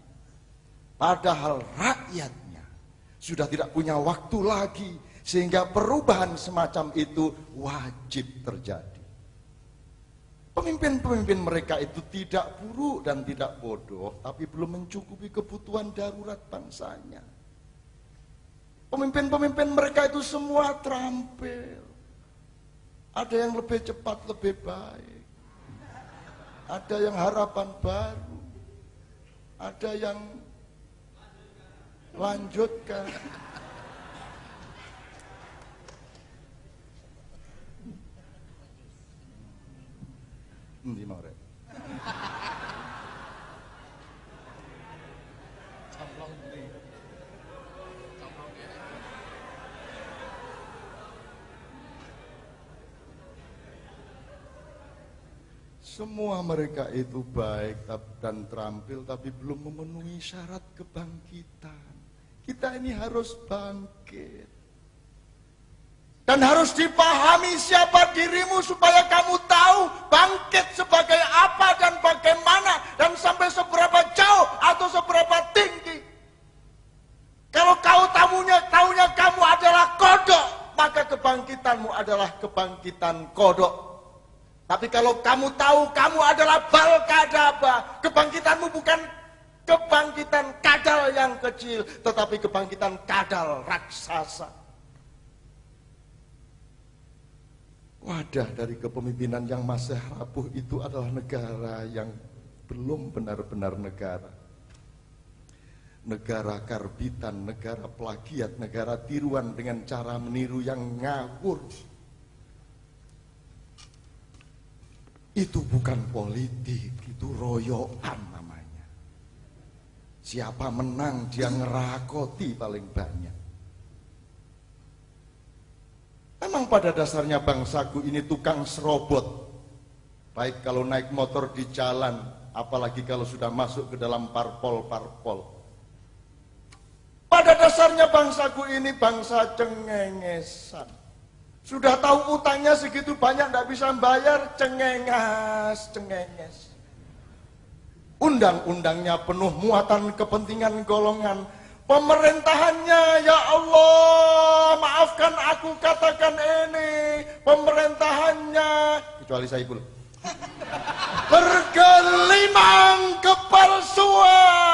Padahal rakyatnya sudah tidak punya waktu lagi, sehingga perubahan semacam itu wajib terjadi. Pemimpin-pemimpin mereka itu tidak buruk dan tidak bodoh, tapi belum mencukupi kebutuhan darurat bangsanya. Pemimpin-pemimpin mereka itu semua terampil. Ada yang lebih cepat, lebih baik. Ada yang harapan baru. Ada yang lanjutkan. Di mau rek. Semua mereka itu baik dan terampil, tapi belum memenuhi syarat kebangkitan. Kita ini harus bangkit. Dan harus dipahami siapa dirimu supaya kamu tahu bangkit sebagai apa dan bagaimana dan sampai seberapa jauh atau seberapa tinggi. Kalau kau taunya kamu adalah kodok, maka kebangkitanmu adalah kebangkitan kodok. Tapi kalau kamu tahu kamu adalah Balkadaba, kebangkitanmu bukan kebangkitan kadal yang kecil, tetapi kebangkitan kadal raksasa. Wadah dari kepemimpinan yang masih rapuh itu adalah negara yang belum benar-benar negara. Negara karbitan, negara plagiat, negara tiruan dengan cara meniru yang ngawur. Itu bukan politik, itu royokan namanya. Siapa menang dia ngerakoti paling banyak. Memang pada dasarnya bangsaku ini tukang serobot. Baik kalau naik motor di jalan, apalagi kalau sudah masuk ke dalam parpol-parpol. Pada dasarnya bangsaku ini bangsa cengengesan. Sudah tahu utangnya segitu banyak tidak bisa bayar, cengenges. Undang-undangnya penuh muatan kepentingan golongan. Pemerintahannya, ya Allah, maafkan aku katakan ini, pemerintahannya, kecuali Saiful, bergelimang kepalsuan.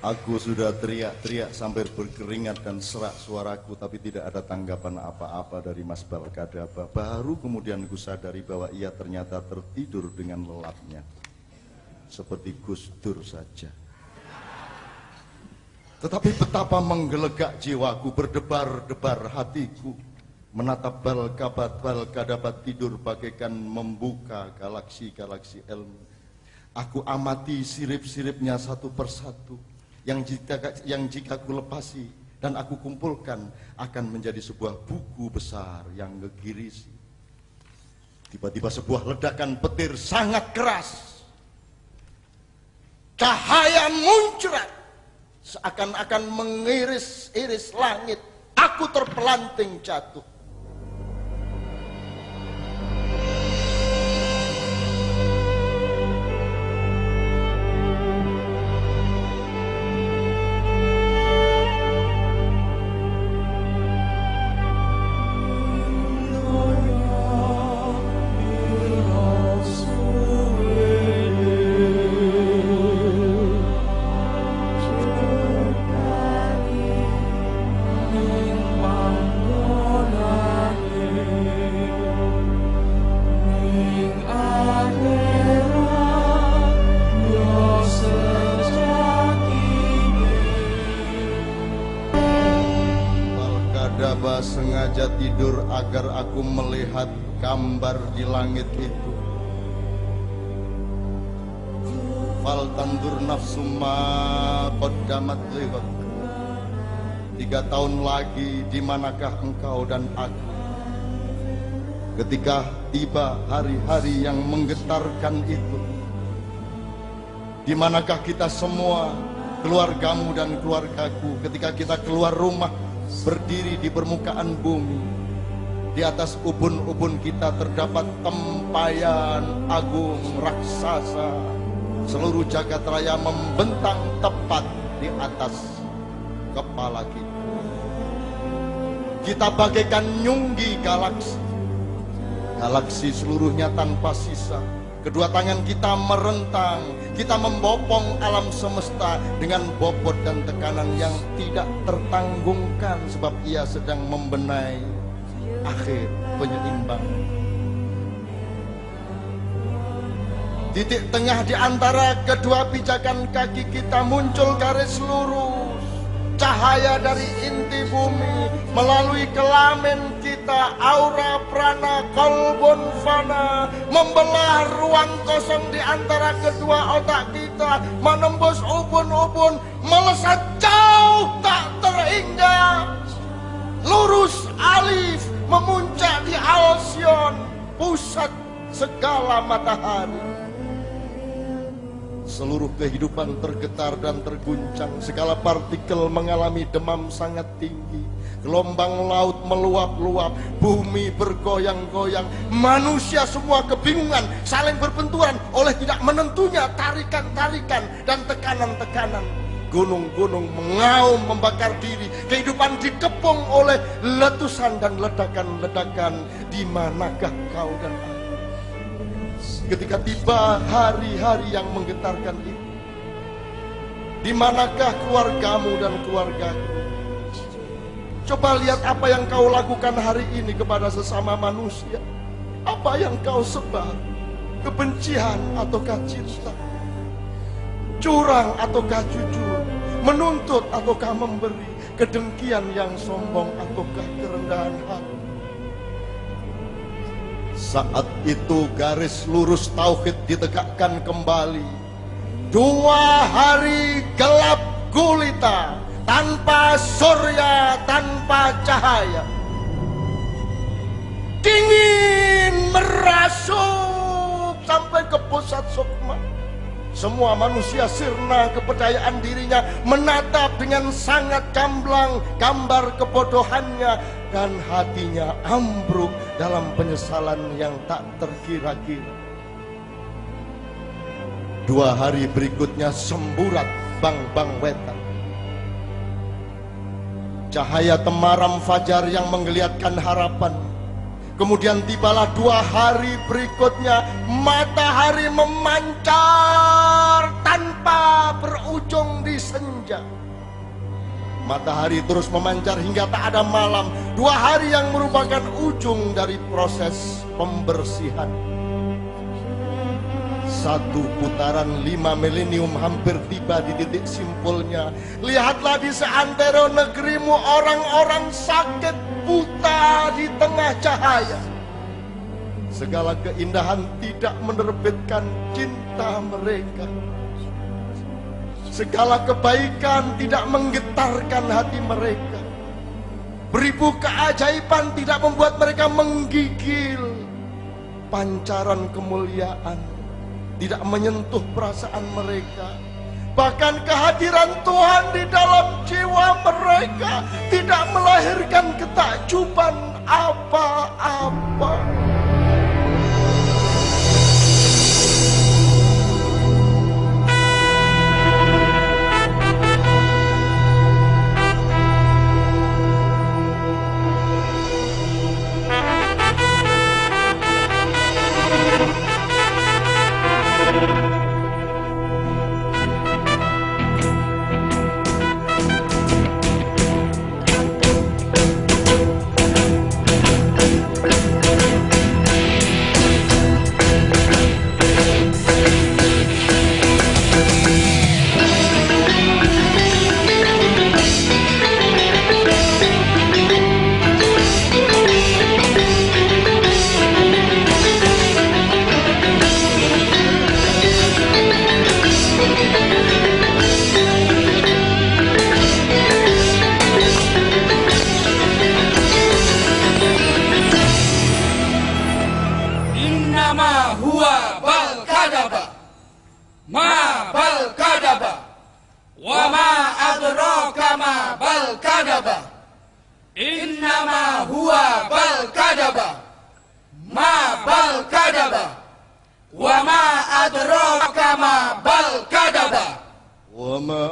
Aku sudah teriak-teriak sampai berkeringat dan serak suaraku, tapi tidak ada tanggapan apa-apa dari Mas Balkadaba. Baru kemudian ku sadari bahwa ia ternyata tertidur dengan lelapnya, seperti Gus Dur saja. Tetapi betapa menggelegak jiwaku, berdebar-debar hatiku, menatap Balkadaba tidur bagaikan membuka galaksi-galaksi ilmu. Aku amati sirip-siripnya satu persatu, yang jika ku lepasi dan aku kumpulkan akan menjadi sebuah buku besar yang ngegirisi. Tiba-tiba sebuah ledakan petir sangat keras, cahaya muncrat seakan-akan mengiris-iris langit. Aku terpelanting jatuh. Balkadaba sengaja tidur agar aku melihat gambar di langit itu. Fal tandur nafsu ma qaddamat lighad. 3 tahun lagi di manakah engkau dan aku? Ketika tiba hari-hari yang menggetarkan itu, di manakah kita semua, keluargamu dan keluargaku, ketika kita keluar rumah, berdiri di permukaan bumi, di atas ubun-ubun kita terdapat tempayan agung raksasa, seluruh jagat raya membentang tepat di atas kepala kita. Kita bagaikan nyunggi galaksi, galaksi seluruhnya tanpa sisa. Kedua tangan kita merentang, kita membopong alam semesta dengan bobot dan tekanan yang tidak tertanggungkan, sebab ia sedang membenahi akhir penyeimbang. Titik tengah di antara kedua pijakan kaki kita muncul garis lurus. Cahaya dari inti bumi melalui kelamin kita, aura prana kolbon fana, membelah ruang kosong di antara kedua otak kita, menembus ubun-ubun, melesat jauh tak terhingga, lurus alif memuncak di Alcyon, pusat segala matahari. Seluruh kehidupan tergetar dan terguncang, segala partikel mengalami demam sangat tinggi, gelombang laut meluap-luap, bumi bergoyang-goyang, manusia semua kebingungan, saling berbenturan oleh tidak menentunya tarikan-tarikan dan tekanan-tekanan. Gunung-gunung mengaum membakar diri, kehidupan dikepung oleh letusan dan ledakan-ledakan. Di manakah kau dan aku ketika tiba hari-hari yang menggetarkan itu? Di manakah keluargamu dan keluargaku? Coba lihat apa yang kau lakukan hari ini kepada sesama manusia. Apa yang kau sebar? Kebencian ataukah cinta? Curang ataukah jujur? Menuntut ataukah memberi? Kedengkian yang sombong ataukah kerendahan hati? Saat itu garis lurus tauhid ditegakkan kembali. 2 hari gelap gulita, tanpa surya, tanpa cahaya, dingin merasuk sampai ke pusat sukma. Semua manusia sirna kepercayaan dirinya, menatap dengan sangat gamblang gambar kebodohannya, dan hatinya ambruk dalam penyesalan yang tak terkira-kira. 2 hari berikutnya semburat bang-bang wetan. Cahaya temaram fajar yang menggeliatkan harapan Kemudian tibalah 2 hari berikutnya, matahari memancar tanpa berujung di senja. Matahari terus memancar hingga tak ada malam. 2 hari yang merupakan ujung dari proses pembersihan. 1 putaran 5 milenium hampir tiba di titik simpulnya. Lihatlah di seantero negerimu orang-orang sakit buta di tengah cahaya. Segala keindahan tidak menerbitkan cinta mereka. Segala kebaikan tidak menggetarkan hati mereka. Beribu keajaiban tidak membuat mereka menggigil. Pancaran kemuliaan tidak menyentuh perasaan mereka. Bahkan kehadiran Tuhan di dalam jiwa mereka tidak melahirkan ketakjuban apa-apa. Innama huwa bal kadaba ma bal kadaba wa ma adraka ma bal kadaba wa ma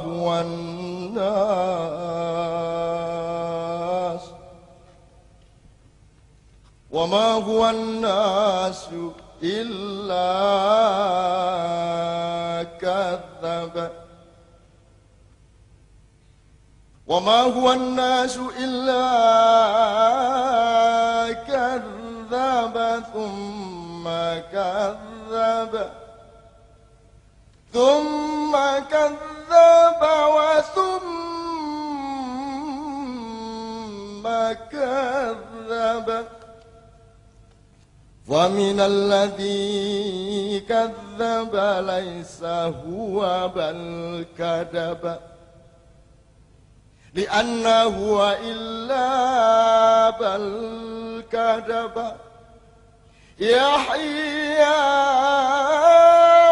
huwa an-nas wa ma huwa an-nasu illa kadzdzaba وما هو الناس إلا كذب ثم كذب وثم كذب ومن الذي كذب ليس هو بل كذب لأنه إلا بل كذب يحيى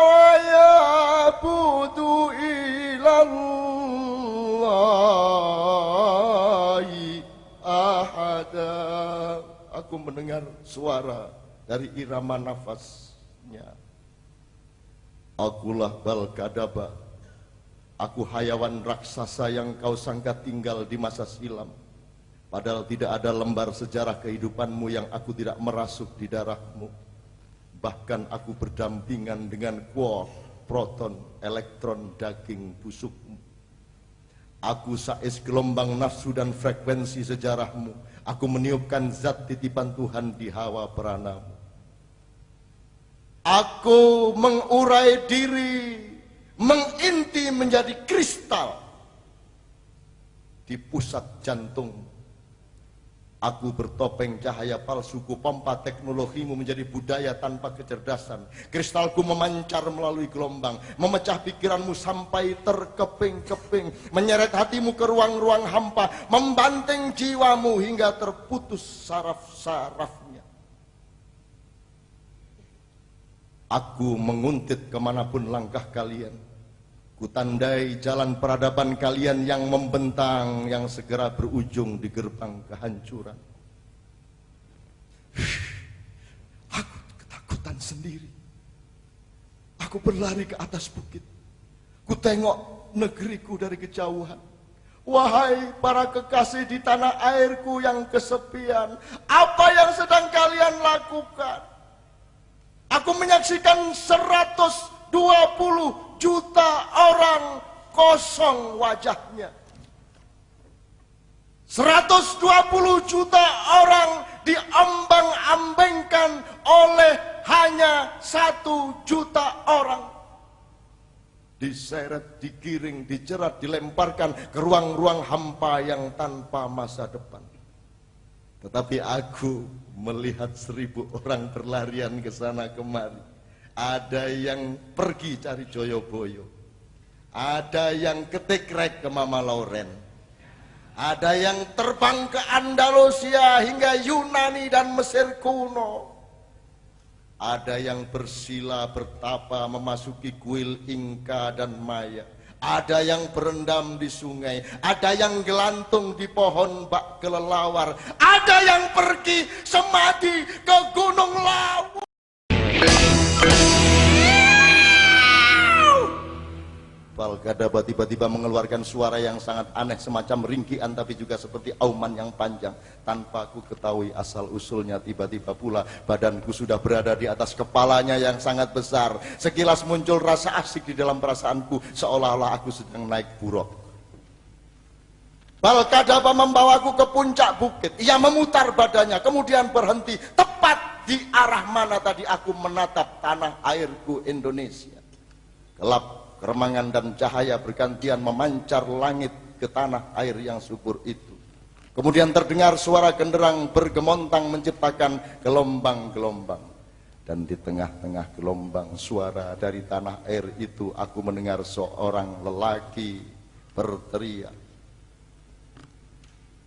ويعبد إلى الله أحدا. Aku mendengar suara dari irama nafasnya. Akulah bal kadaba. Aku hayawan raksasa yang kau sangka tinggal di masa silam. Padahal tidak ada lembar sejarah kehidupanmu yang aku tidak merasuk di darahmu. Bahkan aku berdampingan dengan quark, proton, elektron, daging busukmu. Aku sais gelombang nafsu dan frekuensi sejarahmu. Aku meniupkan zat titipan Tuhan di hawa peranamu. Aku mengurai diri, menginti menjadi kristal di pusat jantung. Aku bertopeng cahaya palsuku, pompa teknologimu menjadi budaya tanpa kecerdasan. Kristalku memancar melalui gelombang, memecah pikiranmu sampai terkeping-keping, menyeret hatimu ke ruang-ruang hampa, membanting jiwamu hingga terputus saraf-sarafnya. Aku menguntit kemanapun langkah kalian. Kutandai jalan peradaban kalian yang membentang, yang segera berujung di gerbang kehancuran. Aku ketakutan sendiri. Aku berlari ke atas bukit. Ku tengok negeriku dari kejauhan. Wahai para kekasih di tanah airku yang kesepian, apa yang sedang kalian lakukan? Aku menyaksikan 120 juta orang kosong wajahnya. 120 juta orang diombang-ambingkan oleh hanya 1 juta orang. Diseret, digiring, dijerat, dilemparkan ke ruang-ruang hampa yang tanpa masa depan. Tetapi aku melihat 1000 orang berlarian ke sana kemari. Ada yang pergi cari Joyoboyo, ada yang ketik-rek ke Mama Lauren, ada yang terbang ke Andalusia hingga Yunani dan Mesir kuno. Ada yang bersila bertapa memasuki kuil Inka dan Maya. Ada yang berendam di sungai. Ada yang gelantung di pohon bak kelelawar. Ada yang pergi semadi ke Gunung Lawu. Balkadaba tiba-tiba mengeluarkan suara yang sangat aneh, semacam ringkian tapi juga seperti auman yang panjang. Tanpa ku ketahui asal usulnya, tiba-tiba pula badanku sudah berada di atas kepalanya yang sangat besar. Sekilas muncul rasa asik di dalam perasaanku, seolah-olah aku sedang naik buruk. Balkadaba membawaku ke puncak bukit. Ia memutar badannya, kemudian berhenti tepat di arah mana tadi aku menatap tanah airku Indonesia. Gelap, keremangan dan cahaya bergantian memancar langit ke tanah air yang subur itu. Kemudian terdengar suara genderang bergemontang menciptakan gelombang-gelombang. Dan di tengah-tengah gelombang suara dari tanah air itu, aku mendengar seorang lelaki berteriak.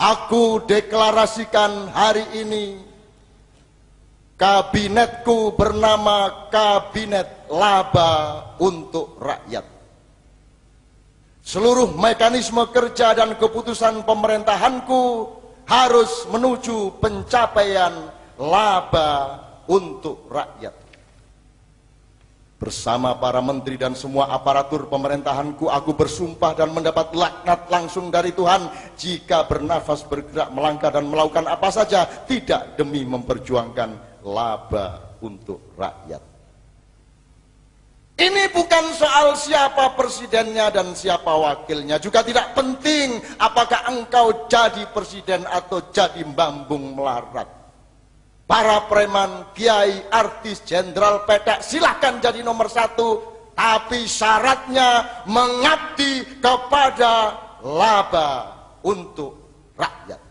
Aku deklarasikan hari ini, kabinetku bernama Kabinet Laba untuk Rakyat. Seluruh mekanisme kerja dan keputusan pemerintahanku harus menuju pencapaian laba untuk rakyat. Bersama para menteri dan semua aparatur pemerintahanku, aku bersumpah dan mendapat laknat langsung dari Tuhan jika bernafas, bergerak, melangkah dan melakukan apa saja tidak demi memperjuangkan laba untuk rakyat. Ini bukan soal siapa presidennya dan siapa wakilnya. Juga tidak penting apakah engkau jadi presiden atau jadi Bambung Melarat. Para preman, kiai, artis, jenderal, petek silahkan jadi nomor 1. Tapi syaratnya mengabdi kepada laba untuk rakyat.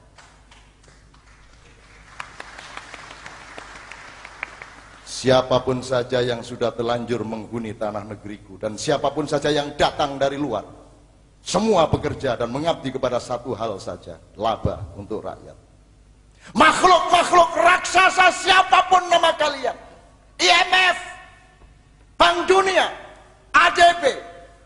Siapapun saja yang sudah telanjur menghuni tanah negeriku, dan siapapun saja yang datang dari luar, semua bekerja dan mengabdi kepada satu hal saja, laba untuk rakyat. Makhluk-makhluk raksasa siapapun nama kalian, IMF, Bank Dunia, ADB,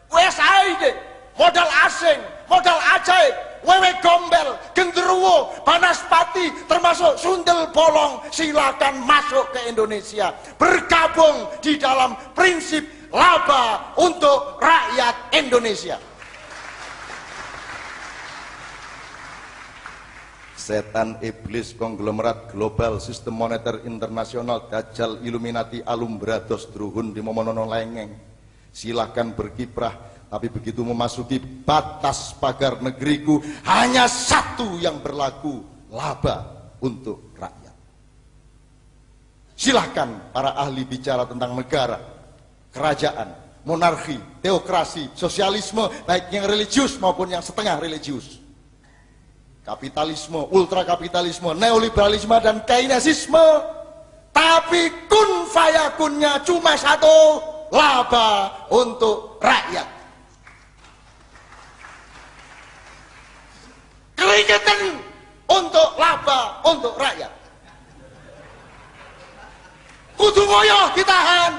USAID, modal asing, modal ajaib, wewe gombel, genderuwo, banaspati, termasuk sundel bolong, silakan masuk ke Indonesia, bergabung di dalam prinsip laba untuk rakyat Indonesia. Setan, iblis, konglomerat global, sistem moneter internasional, dajjal, Illuminati, alumbrados, druhun, dimomonono lengeng, silahkan berkiprah. Tapi begitu memasuki batas pagar negeriku, hanya satu yang berlaku, laba untuk rakyat. Silahkan para ahli bicara tentang negara, kerajaan, monarki, teokrasi, sosialisme, baik yang religius maupun yang setengah religius, kapitalisme, ultrakapitalisme, neoliberalisme, dan keynesisme. Tapi kun fayakunnya cuma satu, laba untuk rakyat. Keringetan untuk laba untuk rakyat. Kudu ngoyo ditahan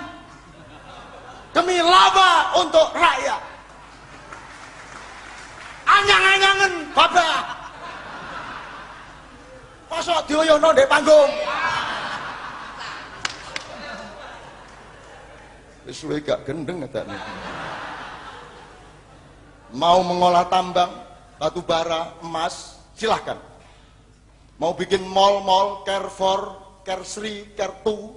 demi laba untuk rakyat. Anyang-anyangen babah mosok dioyono ndek panggung. Wis suwe gak gendeng katane. Mau mengolah tambang, batu bara, emas, silahkan. Mau bikin mall-mall, Carrefour, Carsri, Cartu,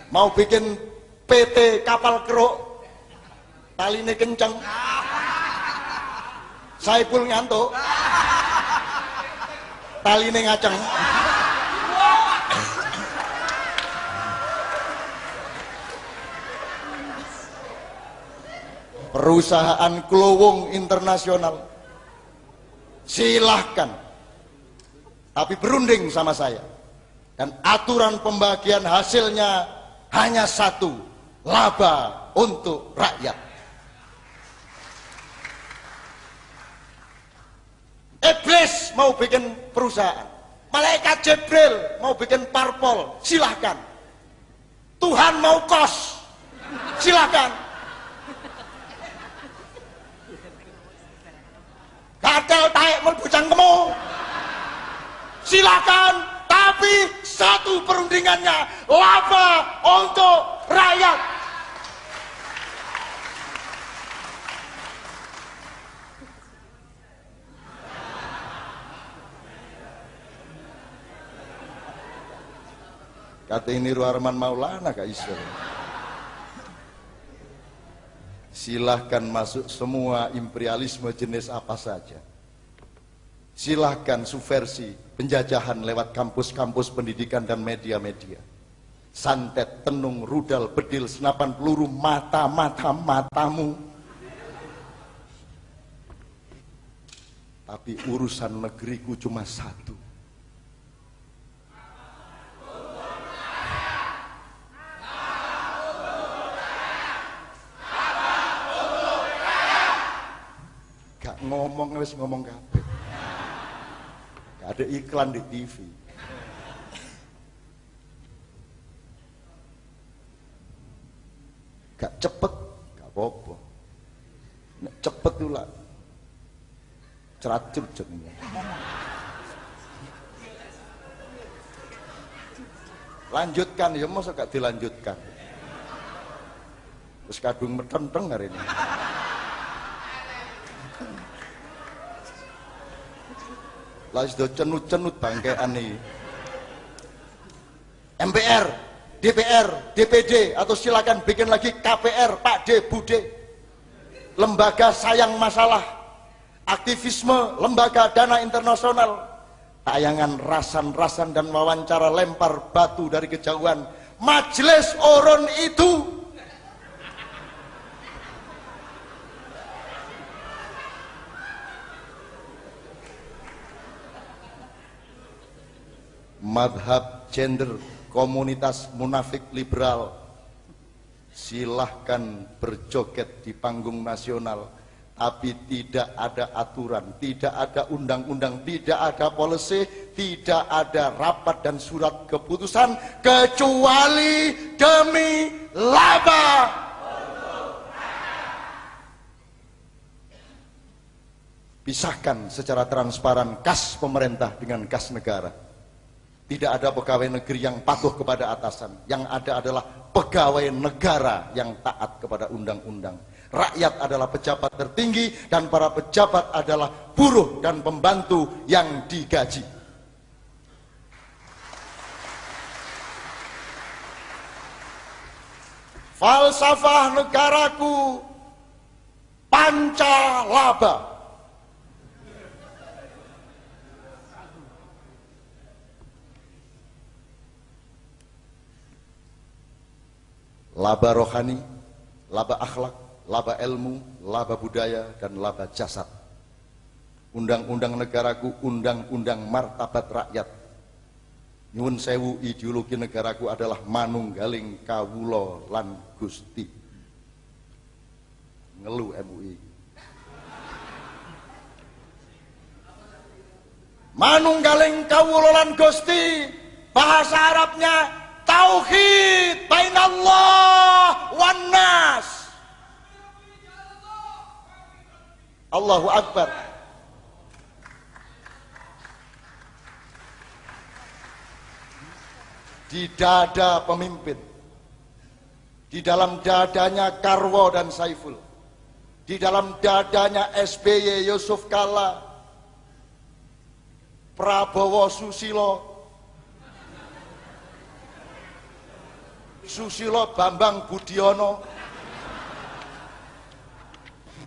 mau bikin PT kapal keruk, taline kenceng, Saipul ngantuk, taline ngaceng. Perusahaan Klowong internasional, silahkan. Tapi berunding sama saya. Dan aturan pembagian hasilnya hanya satu, laba untuk rakyat. Iblis mau bikin perusahaan, malaikat Jibril mau bikin parpol, silahkan. Tuhan mau kos, silahkan. Gatel taek mlebu cangkemmu, silakan, tapi satu perundingannya, laba untuk rakyat. Kata ini Ruarman Maulana Kak Iso. Silahkan masuk semua imperialisme jenis apa saja. Silahkan subversi penjajahan lewat kampus-kampus pendidikan dan media-media. Santet, tenung, rudal, bedil, senapan peluru, matamu. Tapi urusan negeriku cuma satu. Gak ngomong, wis ngomong kabeh. Ada iklan di TV. Gak cepet, gak apa-apa. Nek cepet itu lah ceracur jenenge. Lanjutkan ya, masa gak dilanjutkan. Terus kadung metenteng hari ini. Lah sudah cenut-cenut bangkean nih. MPR, DPR, DPD, atau silakan bikin lagi KPR, Pak D, Bude. Lembaga sayang masalah, aktivisme, lembaga dana internasional, tayangan rasan-rasan dan wawancara lempar batu dari kejauhan. Majelis Oron itu madhab gender, komunitas munafik liberal, silahkan berjoget di panggung nasional, tapi tidak ada aturan, tidak ada undang-undang, tidak ada policy, tidak ada rapat dan surat keputusan, kecuali demi laba. Pisahkan secara transparan kas pemerintah dengan kas negara. Tidak ada pegawai negeri yang patuh kepada atasan. Yang ada adalah pegawai negara yang taat kepada undang-undang. Rakyat adalah pejabat tertinggi dan para pejabat adalah buruh dan pembantu yang digaji. Falsafah negaraku pancalaba. Laba rohani, laba akhlak, laba ilmu, laba budaya, dan laba jasad. Undang-undang negaraku, undang-undang martabat rakyat. Nyuwun sewu, ideologi negaraku adalah manunggaling kawula lan Gusti. Ngelu MUI. Manunggaling kawula lan Gusti, bahasa Arabnya tauhid bainallah wan nas. Allahu Akbar. Di dada pemimpin, di dalam dadanya Karwo dan Saiful, di dalam dadanya SBY Yusuf Kala, Prabowo Susilo, Susilo Bambang Budiono,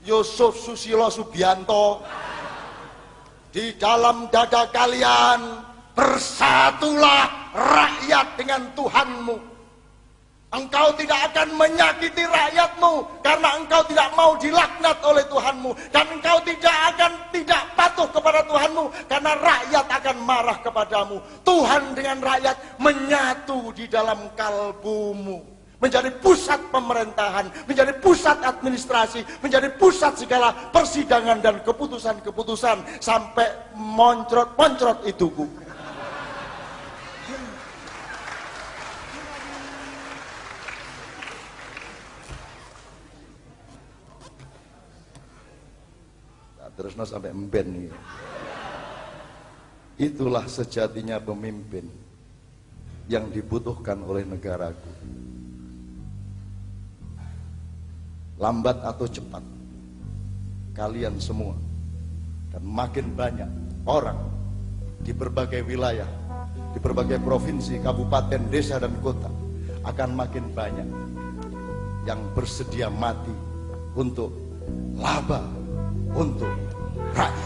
Yusuf Susilo Subianto. Di dalam dada kalian bersatulah rakyat dengan Tuhanmu. Engkau tidak akan menyakiti rakyatmu karena engkau tidak mau dilaknat oleh Tuhanmu, dan engkau tidak patuh kepada Tuhanmu karena rakyat akan marah kepadamu. Tuhan dengan rakyat menyatu di dalam kalbumu, menjadi pusat pemerintahan, menjadi pusat administrasi, menjadi pusat segala persidangan dan keputusan-keputusan sampai moncrot-moncrot hidupku. Terusno sampai emben nih. Itulah sejatinya pemimpin yang dibutuhkan oleh negaraku. Lambat atau cepat, kalian semua dan makin banyak orang di berbagai wilayah, di berbagai provinsi, kabupaten, desa dan kota akan makin banyak yang bersedia mati untuk laba, untuk rakyat.